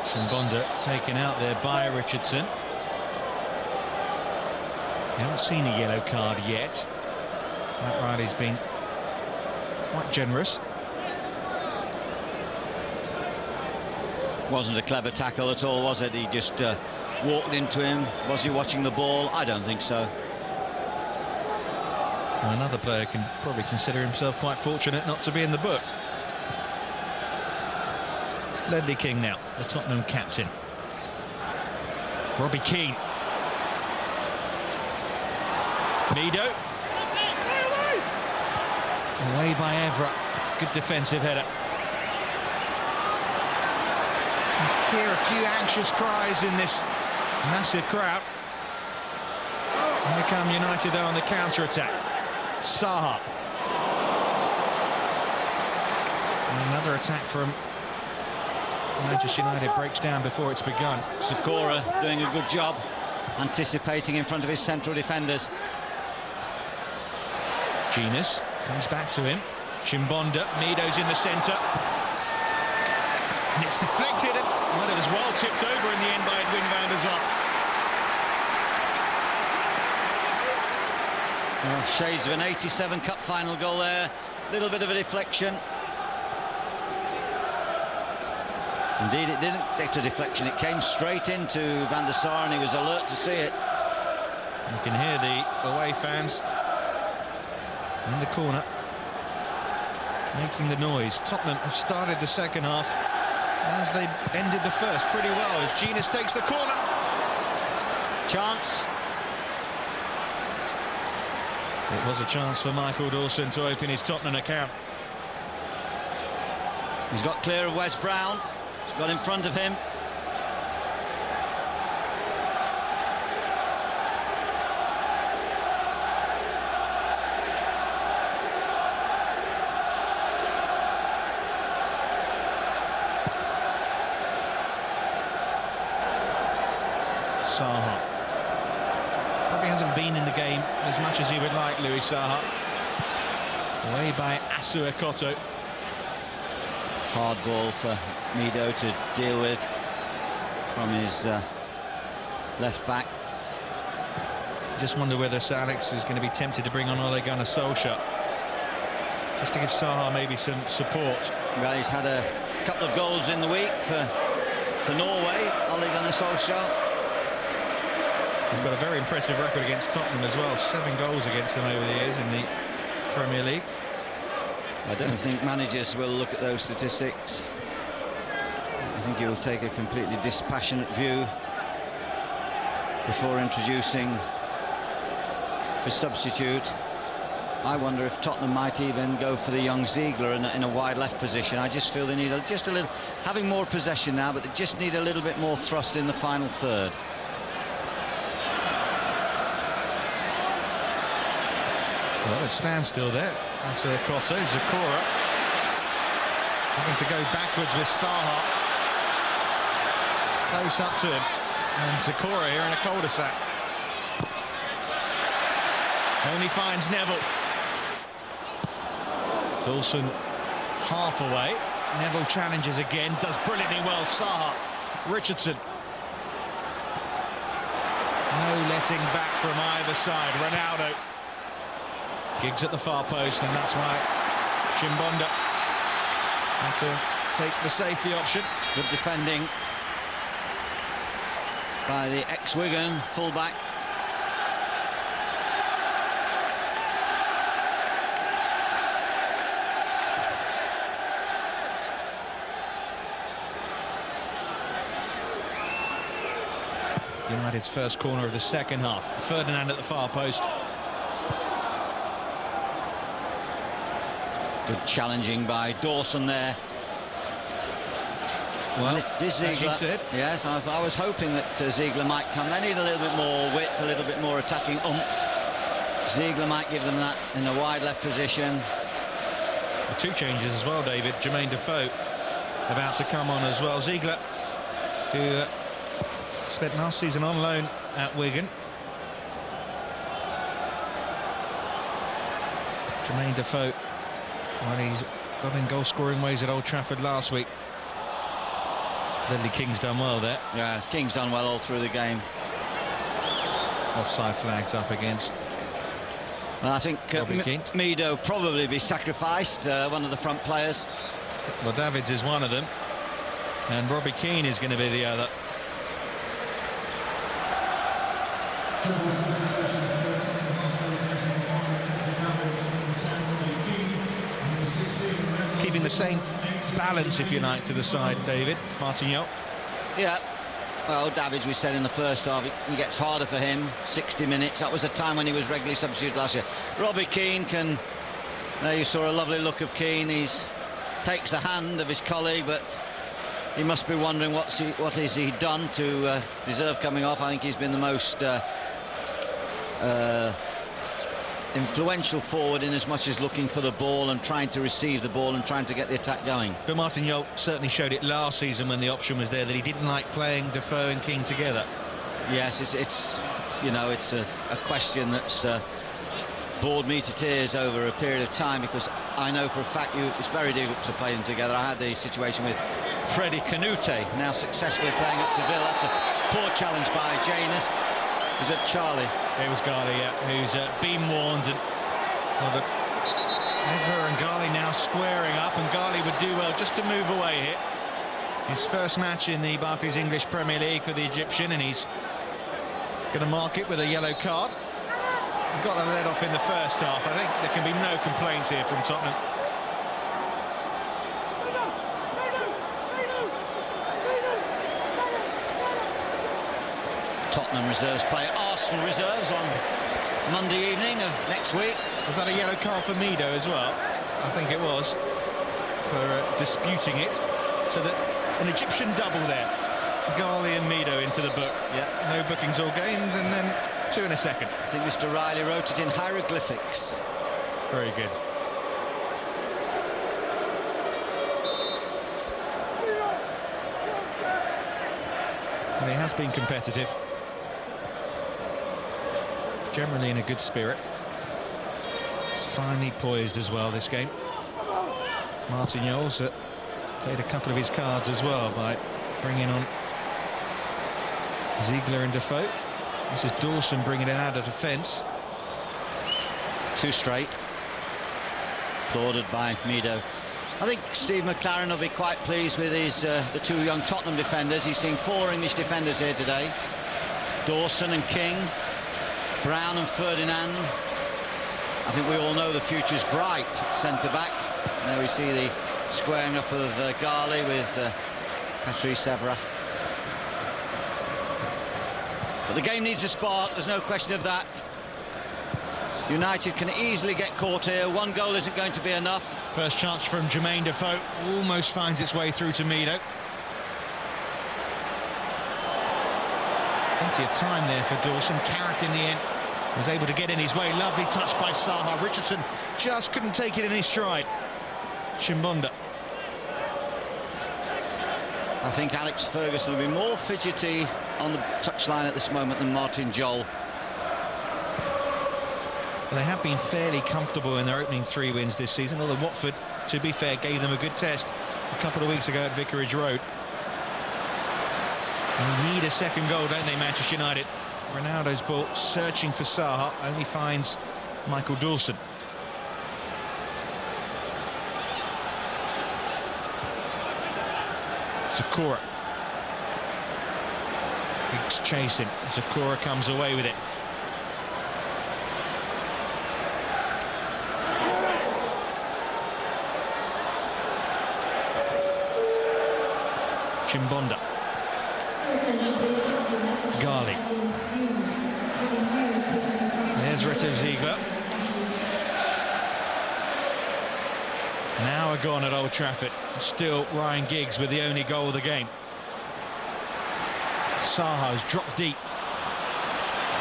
Chimbonda taken out there by Richardson. We haven't seen a yellow card yet. Matt Riley's been quite generous. Wasn't a clever tackle at all, was it? He just walked into him. Was he watching the ball? I don't think so. Well, another player can probably consider himself quite fortunate not to be in the book. It's Ledley King now, the Tottenham captain. Robbie Keane. Mido. Away by Evra. Good defensive header. You hear a few anxious cries in this massive crowd. And here come United though on the counter-attack. Saha. And another attack from Manchester United breaks down before it's begun. Sakura doing a good job, anticipating in front of his central defenders. Genus comes back to him. Chimbonda, Mido's in the centre. And it's deflected. Well, it was well tipped over in the end by Edwin van der Sar. Shades of an '87 Cup final goal there. little bit of a deflection. Indeed, it didn't get a deflection. It came straight into Van der Sar, and he was alert to see it. You can hear the away fans in the corner making the noise. Tottenham have started the second half as they ended the first pretty well, as Genius takes the corner. Chance. It was a chance for Michael Dawson to open his Tottenham account. He's got clear of Wes Brown. He's got in front of him. Saha probably hasn't been in the game as much as he would like, Louis Saha. Away by Asu Ekoto. Hard ball for Mido to deal with from his left back. Just wonder whether Sir Alex is going to be tempted to bring on Ole Gunnar Solskjaer, just to give Saha maybe some support. Well, he's had a couple of goals in the week for Norway, Ole Gunnar Solskjaer. He's got a very impressive record against Tottenham as well. 7 goals against them over the years in the Premier League. I don't think managers will look at those statistics. I think he will take a completely dispassionate view before introducing his substitute. I wonder if Tottenham might even go for the young Ziegler in a wide left position. I just feel they need just a little, having more possession now, but they just need a little bit more thrust in the final third. Well, it stands still there. That's Koto. Zakora having to go backwards with Saha. Close up to him. And Zakora here in a cul-de-sac. Only finds Neville. Dawson half away. Neville challenges again. Does brilliantly well. Saha. Richardson. No letting back from either side. Ronaldo. Giggs at the far post, and that's why Chimbonda had to take the safety option. Good defending by the ex-Wigan fullback. United's first corner of the second half. Ferdinand at the far post. Good challenging by Dawson there. Well, this Ziegler, yes, I was hoping that Ziegler might come. They need a little bit more width, a little bit more attacking oomph. Ziegler might give them that in a wide left position. The 2 changes as well, David. Jermaine Defoe about to come on as well. Ziegler, who spent last season on loan at Wigan. Jermaine Defoe, well, he's got in goal-scoring ways at Old Trafford last week. Ledley King's done well there. Yeah, King's done well all through the game. Offside flags up against. Well, I think Mido probably be sacrificed, one of the front players. Well, Davids is one of them, and Robbie Keane is going to be the other. Keeping the same balance, if you like, to the side, David. Martignot. Yeah. Well, Davids, we said in the first half, it gets harder for him. 60 minutes. That was a time when he was regularly substituted last year. Robbie Keane can... There you saw a lovely look of Keane. He takes the hand of his colleague, but he must be wondering what has he done to deserve coming off. I think he's been the most influential forward in as much as looking for the ball and trying to receive the ball and trying to get the attack going. But Martignot certainly showed it last season when the option was there that he didn't like playing Defoe and King together. Yes, it's you know, it's a question that's bored me to tears over a period of time, because I know for a fact it's very difficult to play them together. I had the situation with Freddie Canute, now successfully playing at Seville. That's a poor challenge by Janus. Was it Charlie? It was Ghali, yeah, who's been warned, and well, Edver and Ghali now squaring up, and Ghali would do well just to move away here. His first match in the Barclays English Premier League for the Egyptian, and he's going to mark it with a yellow card. He got the lead off in the first half. I think there can be no complaints here from Tottenham. Tottenham reserves play Arsenal reserves on Monday evening of next week. Was that a yellow card for Mido as well? I think it was, for disputing it. So that an Egyptian double there. Ghali and Mido into the book. Yeah. No bookings or games, and then two in a second. I think Mr. Riley wrote it in hieroglyphics. Very good. Well, he has been competitive. Generally in a good spirit. It's finely poised as well, this game. Martin Jol's played a couple of his cards as well by bringing on Ziegler and Defoe. This is Dawson bringing it out of defence. Two straight. Applauded by Mido. I think Steve McLaren will be quite pleased with his the two young Tottenham defenders. He's seen four English defenders here today. Dawson and King, Brown and Ferdinand. I think we all know the future's bright centre-back. There we see the squaring up of Ghali with Patrice Evra. But the game needs a spark, there's no question of that. United can easily get caught here. One goal isn't going to be enough. First chance from Jermaine Defoe almost finds its way through to Mido. Plenty of time there for Dawson. Carrick in the end was able to get in his way. Lovely touch by Saha. Richardson just couldn't take it in his stride. Chimbonda. I think Alex Ferguson will be more fidgety on the touchline at this moment than Martin Jol. They have been fairly comfortable in their opening three wins this season, although Watford, to be fair, gave them a good test a couple of weeks ago at Vicarage Road. They need a second goal, don't they, Manchester United? Ronaldo's ball searching for Saha, only finds Michael Dawson. Sakura. Giggs chasing. Sakura comes away with it. Chimbonda. Ghali. There's Reto Ziegler. Now a gone at Old Trafford. Still Ryan Giggs with the only goal of the game. Saha's dropped deep.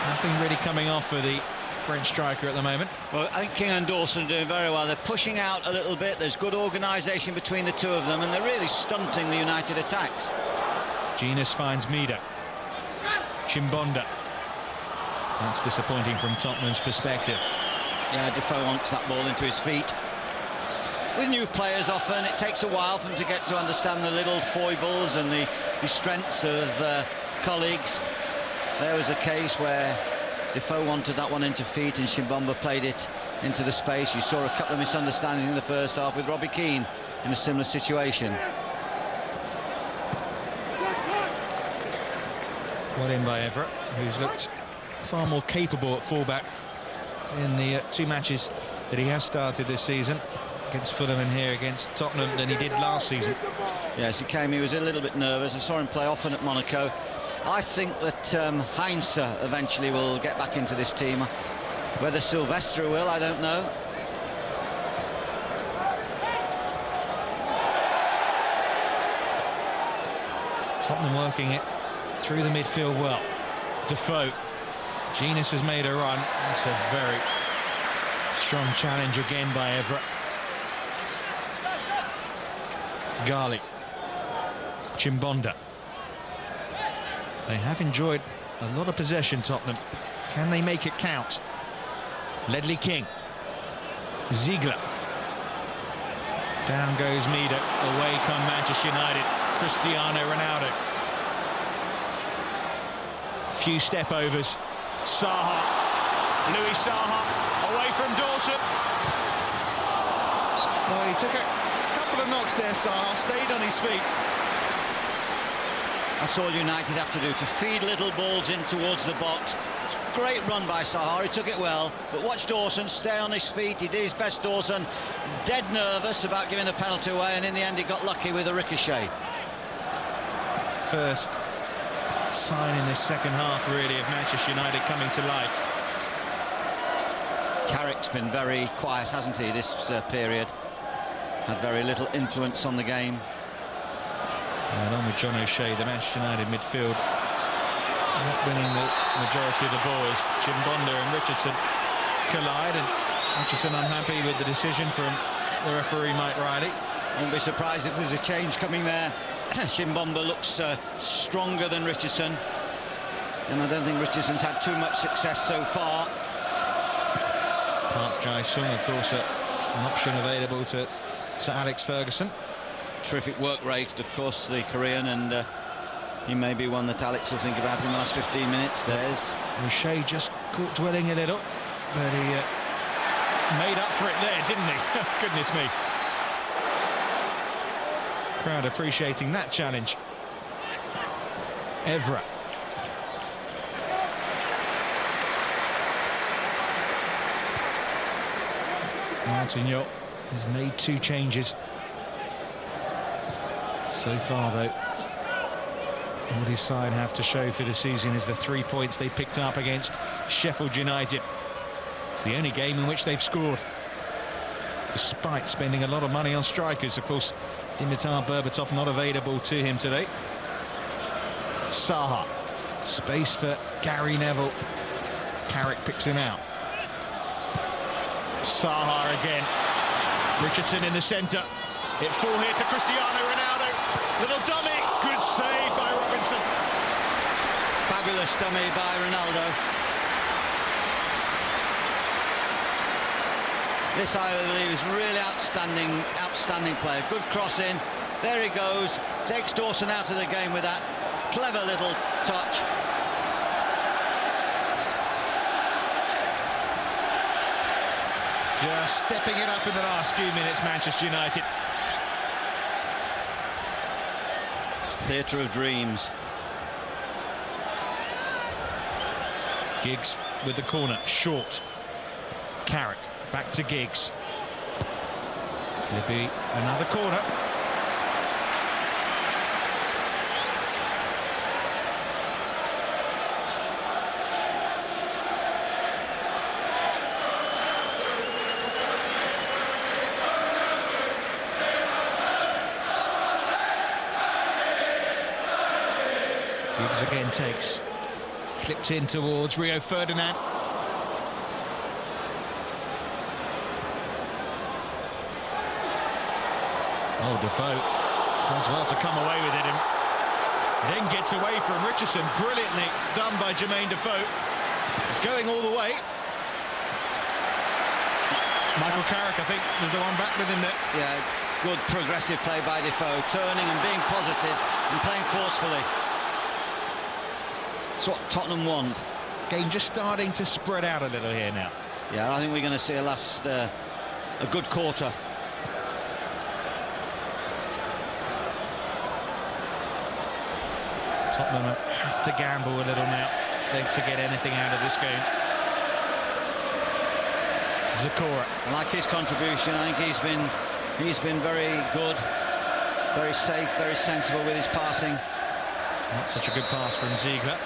Nothing really coming off for the French striker at the moment. Well, I think King and Dawson are doing very well. They're pushing out a little bit. There's good organisation between the two of them, and they're really stunting the United attacks. Genius finds Mido. Chimbonda. That's disappointing from Tottenham's perspective. Yeah, Defoe wants that ball into his feet. With new players often, it takes a while for them to get to understand the little foibles and the strengths of colleagues. There was a case where Defoe wanted that one into feet and Chimbonda played it into the space. You saw a couple of misunderstandings in the first half with Robbie Keane in a similar situation. Well in by Evra, who's looked far more capable at fullback in the two matches that he has started this season, against Fulham and here against Tottenham, than he did last season. Yes, he was a little bit nervous. I saw him play often at Monaco. I think that Heinze eventually will get back into this team. Whether Silvestre will, I don't know. Tottenham working it through the midfield well. Defoe. Genius has made a run. It's a very strong challenge again by Evra. Ghali. Chimbonda. They have enjoyed a lot of possession, Tottenham. Can they make it count? Ledley King. Ziegler. Down goes Mido. Away come Manchester United. Cristiano Ronaldo. Few step overs. Saha. Louis Saha. Away from Dawson. Oh, he took a couple of knocks there, Saha, stayed on his feet. That's all United have to do, to feed little balls in towards the box. Great run by Saha, he took it well, but watch Dawson stay on his feet. He did his best, Dawson. Dead nervous about giving the penalty away, and in the end he got lucky with a ricochet. First sign in this second half, really, of Manchester United coming to life. Carrick's been very quiet, hasn't he, this period? Had very little influence on the game. And along with John O'Shea, the Manchester United midfield not winning the majority of the balls. Chimbonda and Richardson collide, and Richardson unhappy with the decision from the referee, Mike Riley. Won't be surprised if there's a change coming there. Chimbonda looks stronger than Richardson, and I don't think Richardson's had too much success so far. Park Jae-sung, of course, an option available to Sir Alex Ferguson. Terrific work rate, of course, the Korean, and he may be one that Alex will think about in the last 15 minutes. There's O'Shea just caught dwelling a little, but he made up for it there, didn't he? Goodness me. Crowd appreciating that challenge. Evra. Martignot has made 2 changes so far, though. What his side have to show for the season is the 3 points they picked up against Sheffield United. It's the only game in which they've scored, despite spending a lot of money on strikers. Of course, Dimitar Berbatov not available to him today. Saha, space for Gary Neville. Carrick picks him out. Saha again. Richardson in the centre. It full here to Cristiano Ronaldo. Little dummy. Good save by Robinson. fabulous dummy by Ronaldo. This, I believe, is really outstanding play. Good cross in. There he goes. Takes Dawson out of the game with that clever little touch. Just stepping it up in the last few minutes, Manchester United. Theatre of dreams. Giggs with the corner, short. Carrick, back to Giggs. There'll be another corner. Giggs again takes. Clipped in towards Rio Ferdinand. Oh, Defoe does well to come away with it and then gets away from Richardson. Brilliantly done by Jermaine Defoe. He's going all the way. Michael Carrick, I think, was the one back with him there. Yeah, good progressive play by Defoe, turning and being positive and playing forcefully. It's what Tottenham want. Game just starting to spread out a little here now. Yeah, I think we're going to see a good quarter. Tottenham have to gamble a little now to get anything out of this game. Zakora. I like his contribution. I think he's been very good, very safe, very sensible with his passing. Not such a good pass from Ziegler.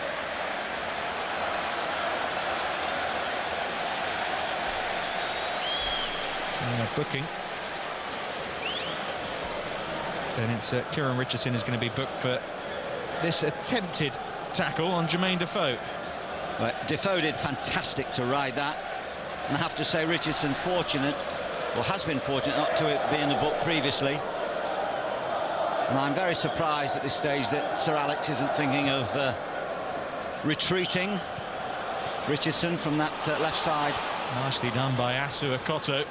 Booking. Then it's Kieran Richardson is going to be booked for this attempted tackle on Jermaine Defoe. But Defoe did fantastic to ride that, and I have to say Richardson fortunate, or has been fortunate, not to it be in the book previously. And I'm very surprised at this stage that Sir Alex isn't thinking of retreating Richardson from that left side. Nicely done by Asu Akoto.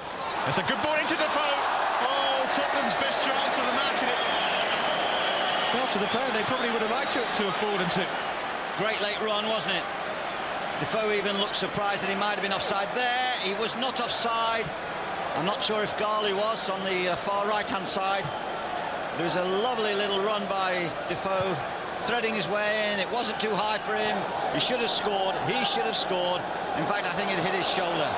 That's a good ball into Defoe. Oh, Tottenham's best chance of the match, and it fell to the player they probably would have liked to have fallen to. Great late run, wasn't it? Defoe even looked surprised that he might have been offside there. He was not offside. I'm not sure if Ghali was on the far right-hand side. There was a lovely little run by Defoe, threading his way in. It wasn't too high for him. He should have scored. He should have scored. In fact, I think it hit his shoulder.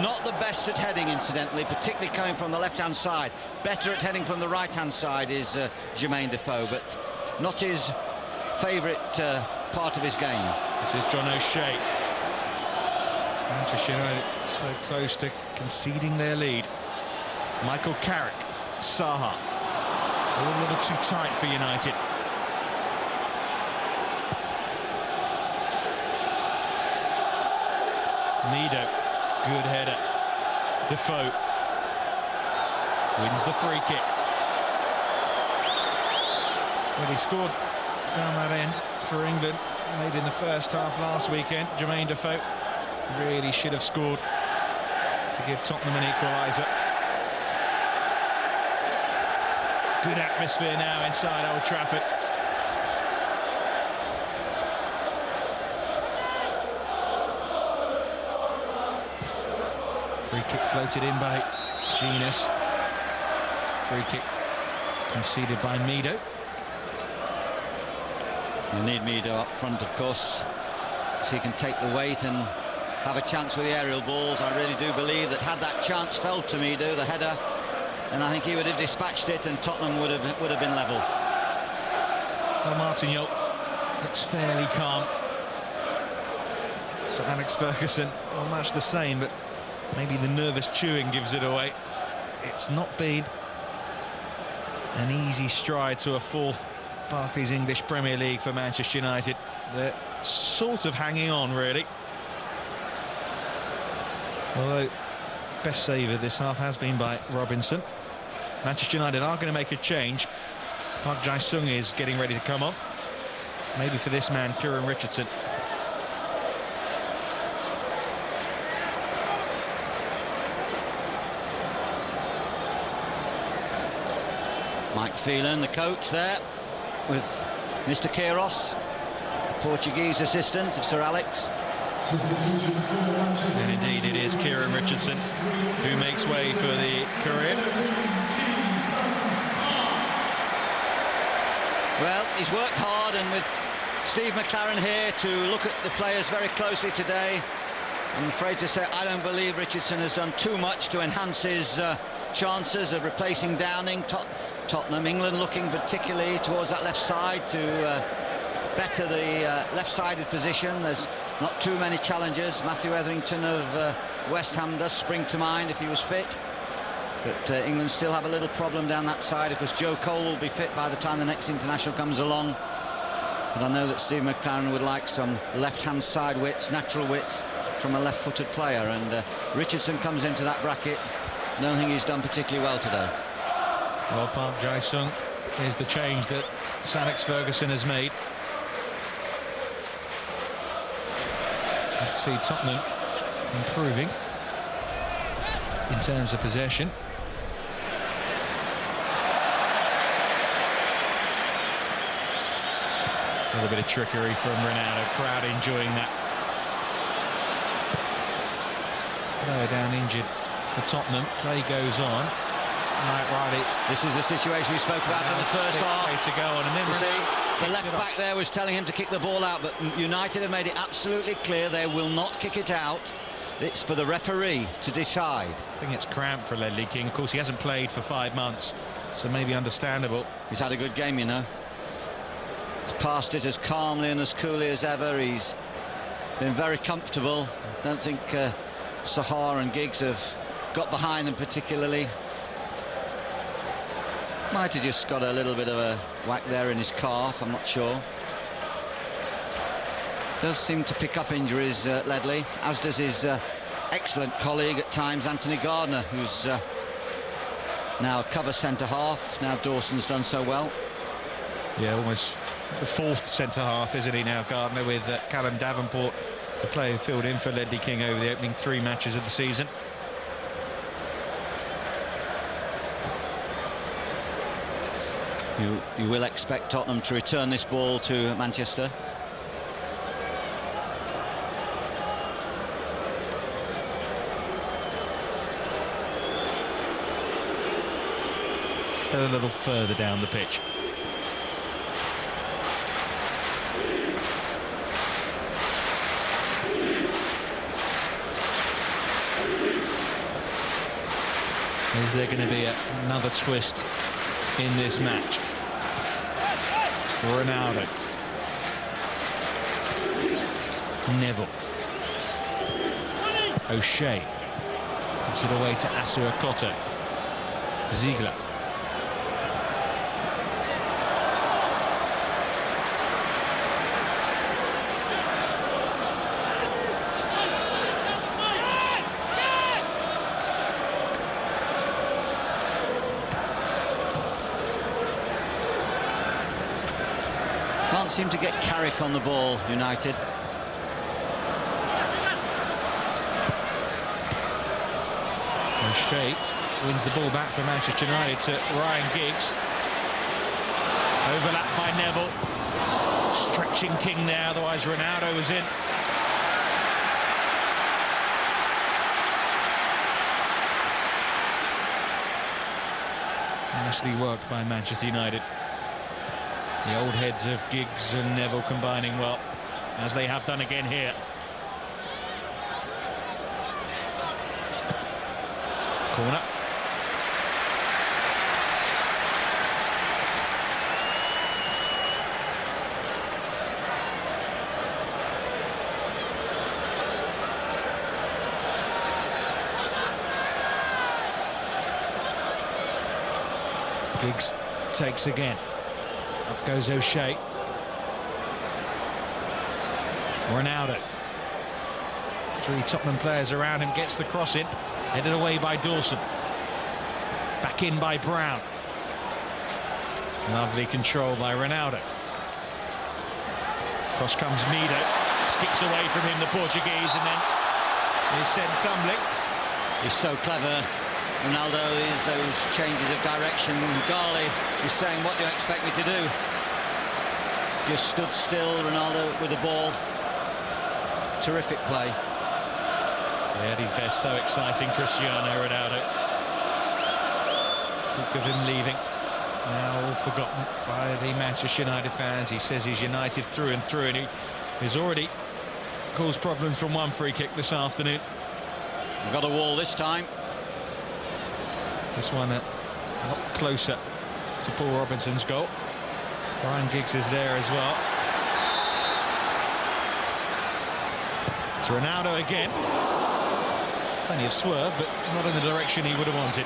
Not the best at heading, incidentally, particularly coming from the left-hand side. Better at heading from the right-hand side is Jermaine Defoe, but not his favourite part of his game. This is John O'Shea. Manchester United so close to conceding their lead. Michael Carrick, Saha. All a little too tight for United. Mido, good header. Defoe wins the free kick. Well, he scored down that end for England, made in the first half last weekend. Jermaine Defoe really should have scored to give Tottenham an equaliser. Good atmosphere now inside Old Trafford. Free kick floated in by Genius. Free kick conceded by Mido. You need Mido up front, of course, so he can take the weight and have a chance with the aerial balls. I really do believe that had that chance fell to Mido, the header, and I think he would have dispatched it and Tottenham would have been level. Well, Martignol looks fairly calm. So Alex Ferguson, well, much the same, but maybe the nervous chewing gives it away. It's not been an easy stride to a fourth Barclays English Premier League for Manchester United. They're sort of hanging on, really. Although best save of this half has been by Robinson. Manchester United are going to make a change. Park Jae-sung is getting ready to come on. Maybe for this man, Kieran Richardson. Mike Phelan, the coach there, with Mr. Queiroz, Portuguese assistant of Sir Alex. And indeed it is Kieran Richardson who makes way for the Korean. Well, he's worked hard, and with Steve McLaren here to look at the players very closely today, I'm afraid to say I don't believe Richardson has done too much to enhance his chances of replacing Downing. Tottenham, England looking particularly towards that left side to better the left-sided position. There's not too many challengers. Matthew Etherington of West Ham does spring to mind if he was fit. But England still have a little problem down that side. Of course, Joe Cole will be fit by the time the next international comes along. But I know that Steve McLaren would like some left-hand side width, natural width from a left-footed player. And Richardson comes into that bracket. I don't think he's done particularly well today. Well, Park Jae-sung is the change that Sir Alex Ferguson has made. Let's see Tottenham improving in terms of possession. A little bit of trickery from Ronaldo. Crowd enjoying that. Player down injured for Tottenham. Play goes on. Right, Riley. This is the situation we spoke about in the first half. Way to go on, and then you see, the left back there was telling him to kick the ball out, but United have made it absolutely clear they will not kick it out. It's for the referee to decide. I think it's cramped for Ledley King. Of course, he hasn't played for 5 months, so maybe understandable. He's had a good game, you know. He's passed it as calmly and as coolly as ever. He's been very comfortable. Don't think Saha and Giggs have got behind them particularly. Might have just got a little bit of a whack there in his calf, I'm not sure. Does seem to pick up injuries, Ledley, as does his excellent colleague at times, Anthony Gardner, who's now a cover centre-half. Now Dawson's done so well. Yeah, almost the fourth centre-half, isn't he now, Gardner, with Callum Davenport, the player who filled in for Ledley King over the opening 3 matches of the season. You will expect Tottenham to return this ball to Manchester. a little further down the pitch. Is there going to be another twist in this match? Ronaldo. Neville. O'Shea. Gives it away to Asuakoto. Ziegler. Can't seem to get Carrick on the ball, United. O'Shea wins the ball back for Manchester United to Ryan Giggs. Overlapped by Neville. Stretching King there, otherwise Ronaldo was in. Nicely worked by Manchester United. The old heads of Giggs and Neville combining well, as they have done again here. Corner. Giggs takes again. Up goes O'Shea. Ronaldo. Three Tottenham players around him, gets the cross in. Headed away by Dawson. Back in by Brown. Lovely control by Ronaldo. Cross comes Mido. Skips away from him, the Portuguese, and then is sent tumbling. He's so clever. Ronaldo is those changes of direction. Gali is saying, what do you expect me to do? Just stood still, Ronaldo with the ball. Terrific play. Yeah, at his best, so exciting, Cristiano Ronaldo. Talk of him leaving, now all forgotten by the Manchester United fans. He says he's United through and through, and he has already caused problems from one free kick this afternoon. We've got a wall this time. This one a lot closer to Paul Robinson's goal. Ryan Giggs is there as well. It's Ronaldo again. Plenty of swerve, but not in the direction he would have wanted.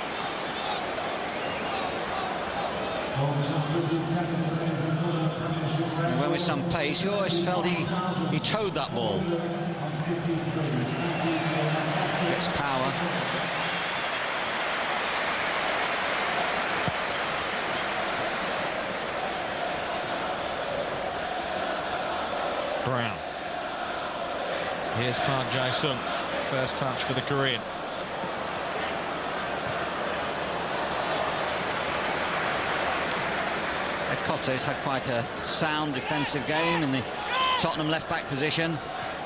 He went with some pace. He always felt he towed that ball. Gets power. Brown. Here's Park Jae-sung. First touch for the Korean. Kote's had quite a sound defensive game in the Tottenham left-back position.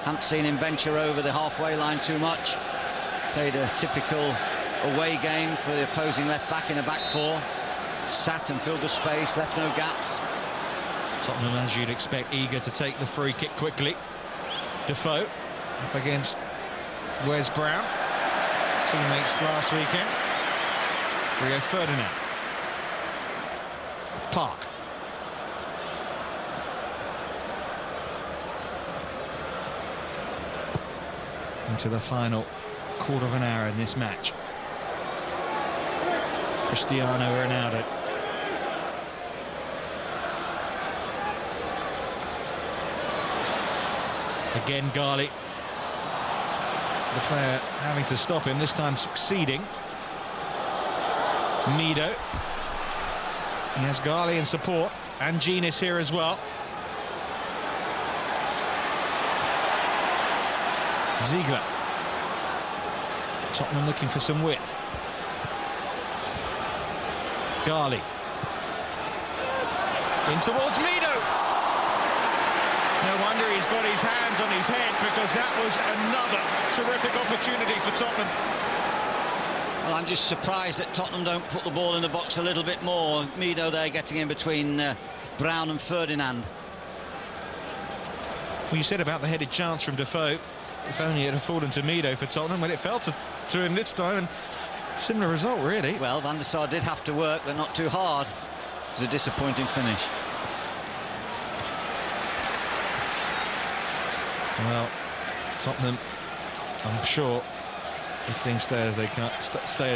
Haven't seen him venture over the halfway line too much. Played a typical away game for the opposing left-back in a back four. Sat and filled the space, left no gaps. Tottenham, as you'd expect, eager to take the free kick quickly. Defoe up against Wes Brown, teammates last weekend. Rio Ferdinand. Park. Into the final quarter of an hour in this match. Cristiano Ronaldo. Again, Gali, the player having to stop him, this time succeeding. Mido. He has Gali in support, and Genius here as well. Ziegler. Tottenham looking for some width. Gali. In towards Mido. No wonder he's got his hands on his head, because that was another terrific opportunity for Tottenham. Well, I'm just surprised that Tottenham don't put the ball in the box a little bit more. Mido there getting in between Brown and Ferdinand. Well, you said about the headed chance from Defoe. If only it had fallen to Mido for Tottenham. Well, it fell to him this time, and similar result, really. Well, Van der Sar did have to work, but not too hard. It was a disappointing finish. Well, Tottenham, I'm sure, if things stay as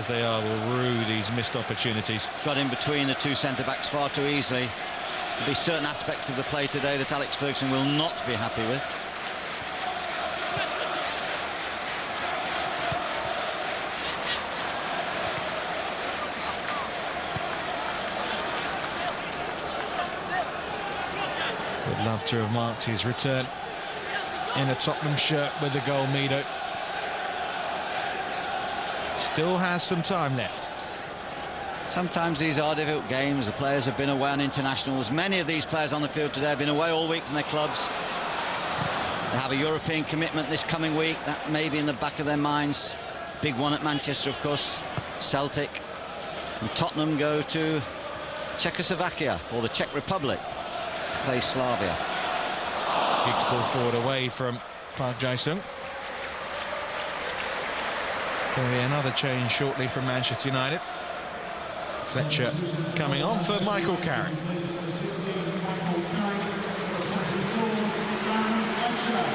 they are, will rue these missed opportunities. Got in between the two centre-backs far too easily. There'll be certain aspects of the play today that Alex Ferguson will not be happy with. Would love to have marked his return in a Tottenham shirt with the goal, Mido. Still has some time left. Sometimes these are difficult games. The players have been away on internationals. Many of these players on the field today have been away all week from their clubs. They have a European commitment this coming week. That may be in the back of their minds. Big one at Manchester, of course. Celtic. And Tottenham go to Czechoslovakia, or the Czech Republic, to play Slavia. Giggs ball forward away from Clark Jason. There'll be another change shortly from Manchester United. Fletcher coming on for Michael Carrick.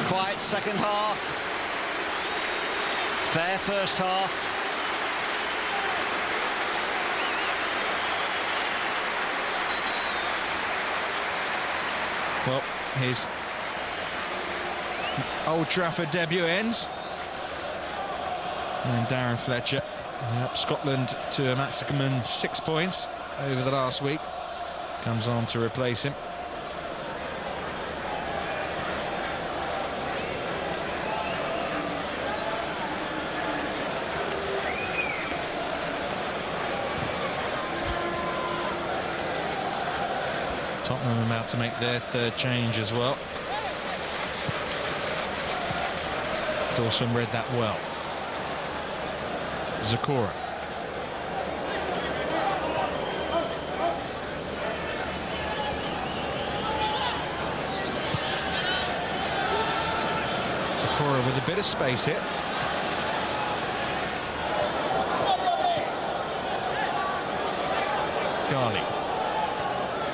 Quiet second half. Fair first half. Well, his Old Trafford debut ends. And Darren Fletcher up Scotland to a maximum 6 points over the last week. Comes on to replace him. Tottenham about to make their third change as well. Dawson read that well. Zakora. Zakora with a bit of space here. Garley.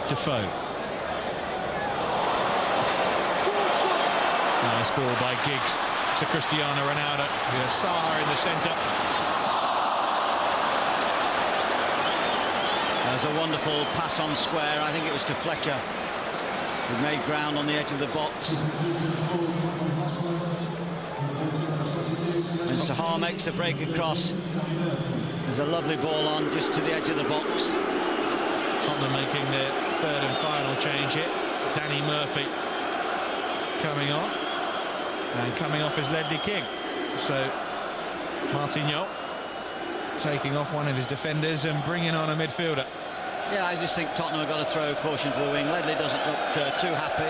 Defoe. Nice ball by Giggs to Cristiano Ronaldo with Saha in the centre. There's a wonderful pass on square. I think it was to Fletcher, who made ground on the edge of the box. And Saha makes the break across. There's a lovely ball on just to the edge of the box. Tottenham making their third and final change here. Danny Murphy coming on. And coming off is Ledley King. So Martignot taking off one of his defenders and bringing on a midfielder. Yeah, I just think Tottenham have got to throw caution to the wing. Ledley doesn't look too happy.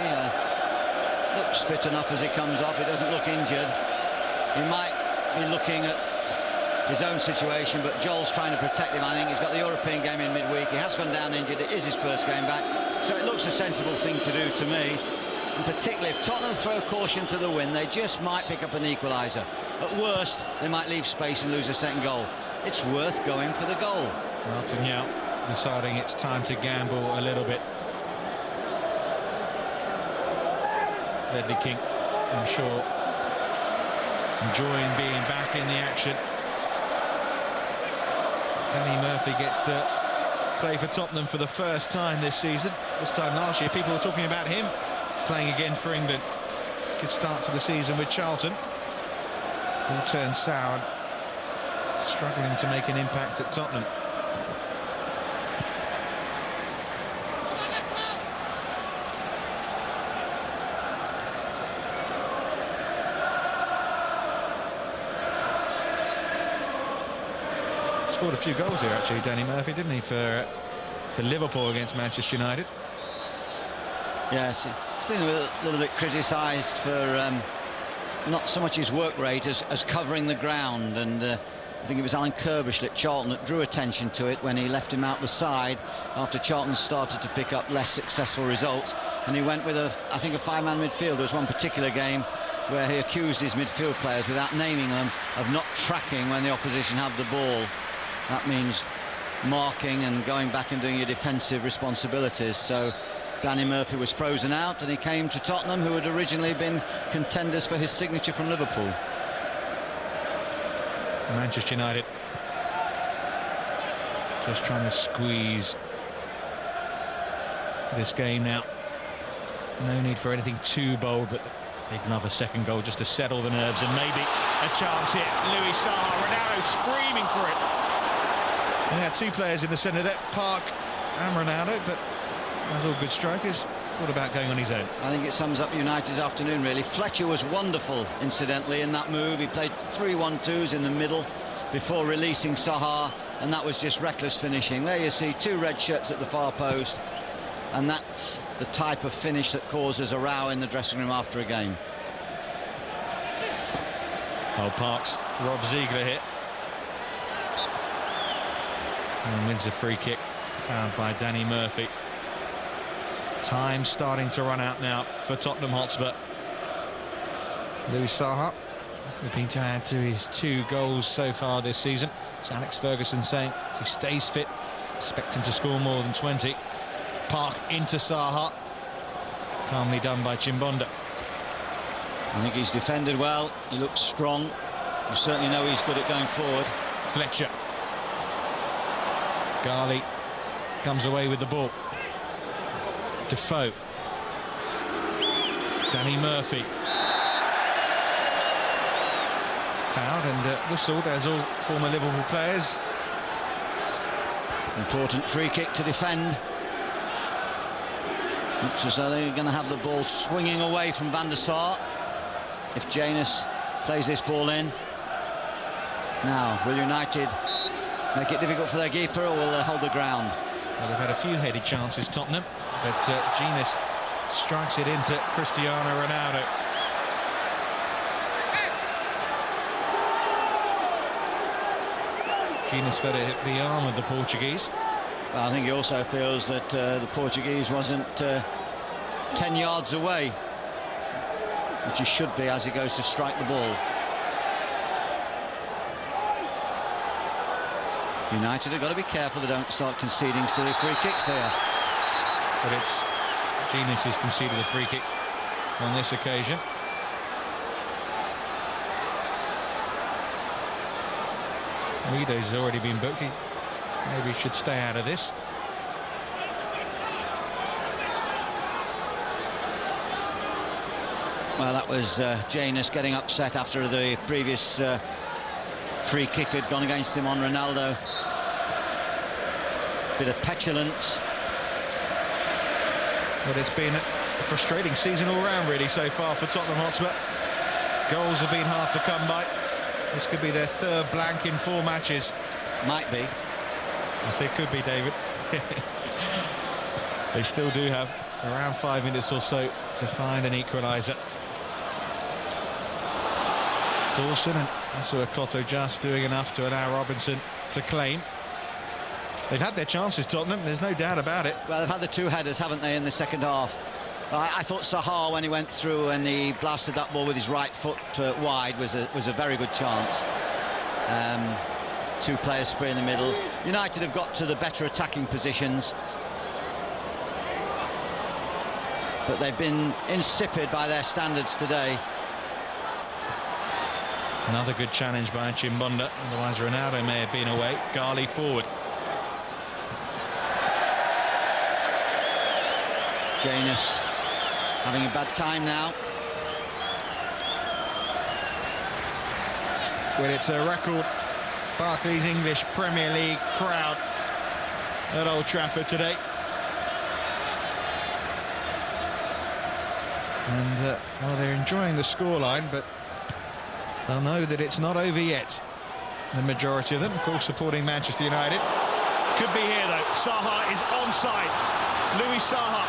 Looks fit enough as he comes off. He doesn't look injured. He might be looking at his own situation, but Joel's trying to protect him. I think he's got the European game in midweek. He has gone down injured. It is his first game back. So it looks a sensible thing to do to me. And particularly if Tottenham throw caution to the wind, they just might pick up an equaliser. At worst, they might leave space and lose a second goal. It's worth going for the goal. Martignot deciding it's time to gamble a little bit. Ledley King, I'm sure, enjoying being back in the action. Danny Murphy gets to play for Tottenham for the first time this season. This time last year, people were talking about him playing again for England. Good start to the season with Charlton. All turned sour, struggling to make an impact at Tottenham. Scored a few goals here, actually, Danny Murphy, didn't he, for Liverpool against Manchester United? Yes, he's been a little bit criticised for not so much his work rate as covering the ground, and I think it was Alan Kirbysh at Charlton that drew attention to it when he left him out the side after Charlton started to pick up less successful results, and he went with I think a five-man midfield. There was one particular game where he accused his midfield players, without naming them, of not tracking when the opposition had the ball. That means marking and going back and doing your defensive responsibilities. So Danny Murphy was frozen out, and he came to Tottenham, who had originally been contenders for his signature from Liverpool. Manchester United just trying to squeeze this game now. No need for anything too bold, but they'd love a second goal just to settle the nerves, and maybe a chance here. Louis Saha, Ronaldo screaming for it. They had two players in the centre there, Park and Ronaldo, but as all good strikers, thought about going on his own. I think it sums up United's afternoon, really. Fletcher was wonderful, incidentally, in that move. He played 3-1-2s in the middle before releasing Saha, and that was just reckless finishing. There you see two red shirts at the far post, and that's the type of finish that causes a row in the dressing room after a game. Oh, Parks, Rob Ziegler here. And wins a free kick, fouled by Danny Murphy. Time starting to run out now for Tottenham Hotspur. Louis Saha looking to add to his 2 goals so far this season. It's Alex Ferguson saying if he stays fit, expect him to score more than 20. Park into Saha. Calmly done by Chimbonda. I think he's defended well. He looks strong. You certainly know he's good at going forward. Fletcher. Garley comes away with the ball. Defoe. Danny Murphy. Fouled and whistled, as all former Liverpool players. Important free kick to defend. Looks as though they're going to have the ball swinging away from Van der Sar if Janus plays this ball in. Now, will United make it difficult for their keeper, or will they hold the ground? Well, they've had a few headed chances, Tottenham, but Janus strikes it into Cristiano Ronaldo. Janus felt it hit the arm of the Portuguese. Well, I think he also feels that the Portuguese wasn't 10 yards away, which he should be as he goes to strike the ball. United have got to be careful they don't start conceding silly free kicks here. But it's Janus who's conceded a free kick on this occasion. Guido's has already been booked. He maybe should stay out of this. Well, that was Janus getting upset after the previous free kick had gone against him on Ronaldo. Bit of petulance. But it's been a frustrating season all round, really, so far for Tottenham Hotspur. Goals have been hard to come by. This could be their 3rd blank in 4 matches. Might be. I say could be, David. They still do have around 5 minutes or so to find an equaliser. Dawson and Asua Koto just doing enough to allow Robinson to claim. They've had their chances, Tottenham, there's no doubt about it. Well, they've had the 2 headers, haven't they, in the second half. I thought Saha, when he went through and he blasted that ball with his right foot wide, was a very good chance. 2 players free in the middle. United have got to the better attacking positions, but they've been insipid by their standards today. Another good challenge by Chimbonda, otherwise Ronaldo may have been away. Garley forward. Janus having a bad time now. Well, it's a record Barclays English Premier League crowd at Old Trafford today. And, well, they're enjoying the scoreline, but they'll know that it's not over yet. The majority of them, of course, supporting Manchester United. Could be here, though. Saha is onside. Louis Saha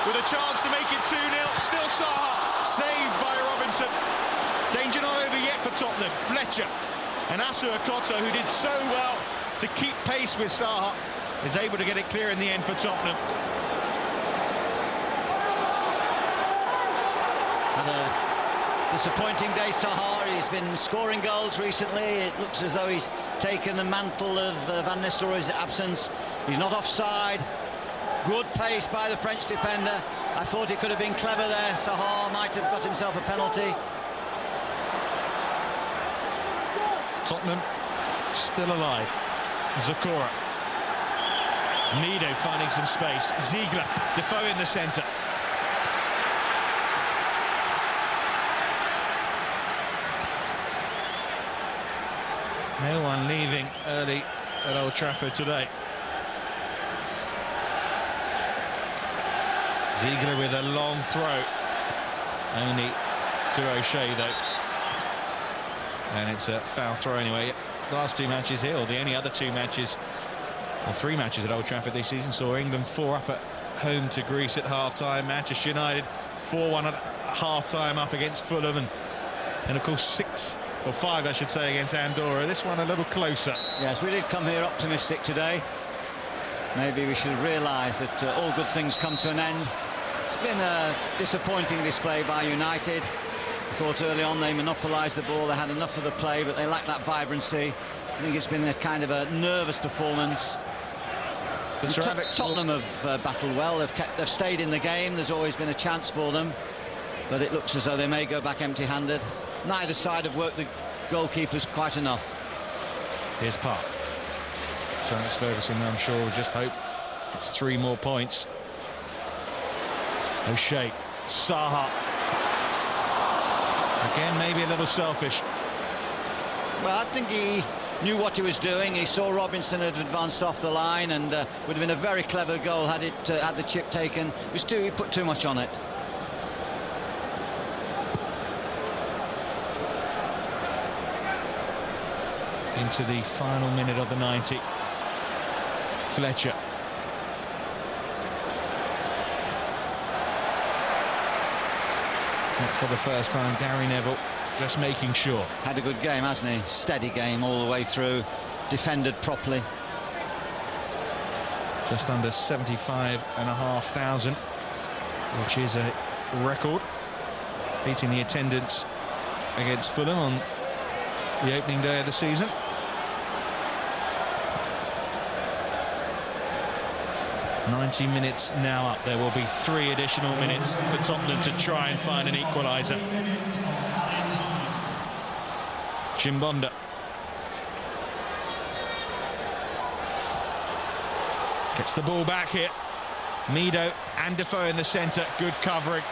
with a chance to make it 2-0. Still Saha, saved by Robinson. Danger not over yet for Tottenham. Fletcher And Asuakoto, who did so well to keep pace with Saha, is able to get it clear in the end for Tottenham. Had a disappointing day, Saha. He's been scoring goals recently. It looks as though he's taken the mantle of Van Nistelrooy's absence. He's not offside. Good pace by the French defender. I thought he could have been clever there. Saha might have got himself a penalty. Tottenham still alive. Zakora. Mido finding some space. Ziegler, Defoe in the centre. No one leaving early at Old Trafford today. Ziegler with a long throw. Only to O'Shea, though. And it's a foul throw anyway. Last two matches here, or the only other two matches, or three matches at Old Trafford this season, saw England 4 up at home to Greece at half-time. Manchester United 4-1 at half-time up against Fulham, and of course 6 or 5, I should say, against Andorra. This one a little closer. Yes, we did come here optimistic today. Maybe we should realise that all good things come to an end. It's been a disappointing display by United. I thought early on they monopolised the ball, they had enough of the play, but they lacked that vibrancy. I think it's been a kind of a nervous performance. Tottenham have battled well, they've stayed in the game, there's always been a chance for them, but it looks as though they may go back empty-handed. Neither side have worked the goalkeepers quite enough. Here's Park. So Alex Ferguson, I'm sure, will just hope it's 3 more points. O'Shea, Saha. Again, maybe a little selfish. Well, I think he knew what he was doing. He saw Robinson had advanced off the line, and would have been a very clever goal had it had the chip taken. He put too much on it. Into the final minute of the 90. Fletcher. Not for the first time, Gary Neville just making sure. Had a good game, hasn't he? Steady game all the way through, defended properly. Just under 75,500, which is a record, beating the attendance against Fulham on the opening day of the season. "90 minutes now up. There will be 3 additional minutes for Tottenham to try and find an equaliser. Chimbonda. Gets the ball back here. Mido and Defoe in the centre. Good covering.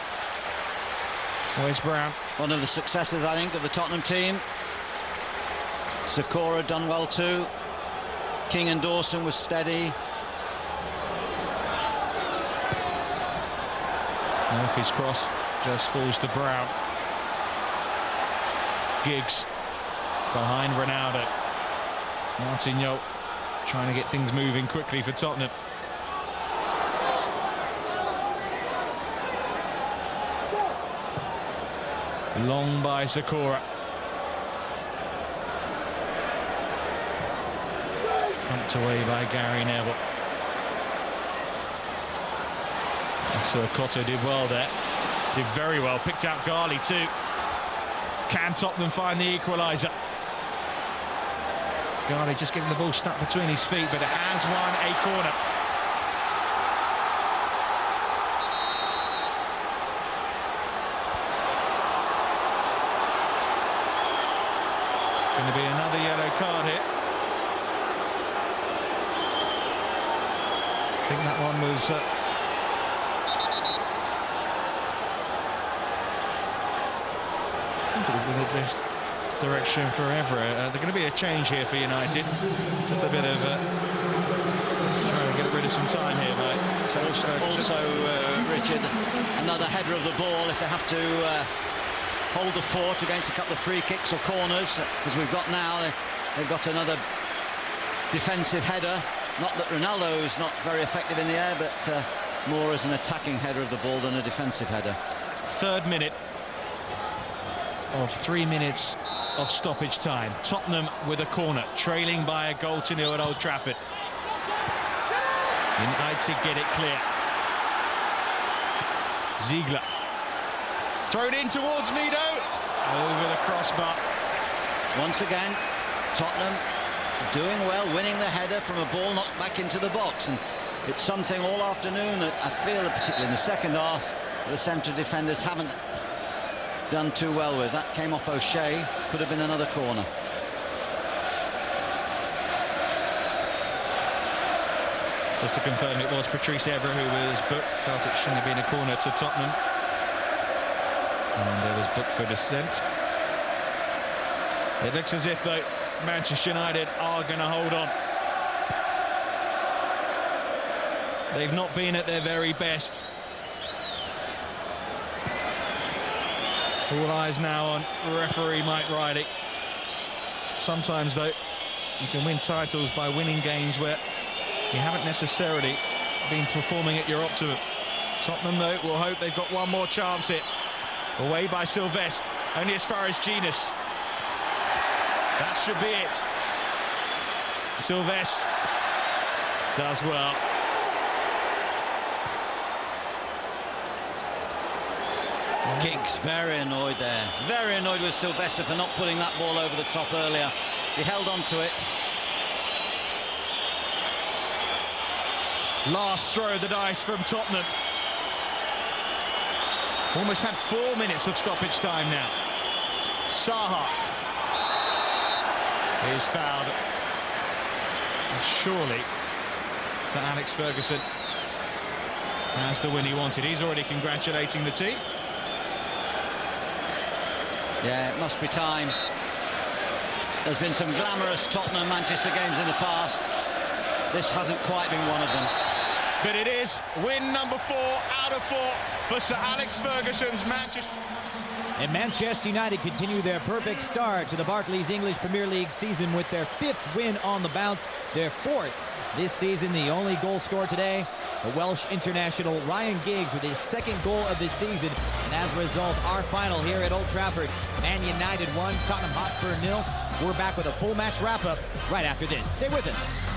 Wes Brown. One of the successes, I think, of the Tottenham team. Sakura done well too. King and Dawson was steady. Murphy's cross just falls to Brown. Giggs behind Ronaldo. Martignot trying to get things moving quickly for Tottenham. Long by Sakura. Thumped away by Gary Neville. So Cotto did well there. Did very well. Picked out Ghali too. Can Tottenham find the equaliser? Ghali just getting the ball stuck between his feet, but it has won a corner. Going to be another yellow card here. I think that one was... in this direction forever. There's going to be a change here for United. Just a bit of trying to get rid of some time here, mate. So also Richard, another header of the ball if they have to hold the fort against a couple of free kicks or corners, because we've got now they've got another defensive header. Not that Ronaldo is not very effective in the air, but more as an attacking header of the ball than a defensive header. 3rd minute of 3 minutes of stoppage time. Tottenham with a corner, trailing by 1-0 at Old Trafford. United get it clear. Ziegler. Thrown in towards Mido. Over the crossbar. Once again, Tottenham doing well, winning the header from a ball knocked back into the box. And it's something all afternoon that I feel that particularly in the second half, the central defenders haven't done too well with. That came off O'Shea, could have been another corner. Just to confirm, it was Patrice Evra who was booked. Felt it shouldn't have been a corner to Tottenham. And it was booked for dissent. It looks as if, though, Manchester United are going to hold on. They've not been at their very best. All eyes now on referee Mike Riley. Sometimes, though, you can win titles by winning games where you haven't necessarily been performing at your optimum. Tottenham, though, will hope they've got one more chance here. Away by Sylvestre, only as far as Genus. That should be it. Sylvestre does well. Giggs very annoyed there. Very annoyed with Sylvestre for not putting that ball over the top earlier. He held on to it. Last throw of the dice from Tottenham. Almost had 4 minutes of stoppage time now. Saha is fouled. And surely Sir Alex Ferguson has the win he wanted. He's already congratulating the team. Yeah, it must be time. There's been some glamorous Tottenham-Manchester games in the past. This hasn't quite been one of them. But it is win number 4 out of 4 for Sir Alex Ferguson's Manchester. And Manchester United continue their perfect start to the Barclays English Premier League season with their 5th win on the bounce, their 4th this season. The only goal scored today, the Welsh international Ryan Giggs with his 2nd goal of the season. And as a result, our final here at Old Trafford, Man United 1, Tottenham Hotspur 0. We're back with a full match wrap-up right after this. Stay with us.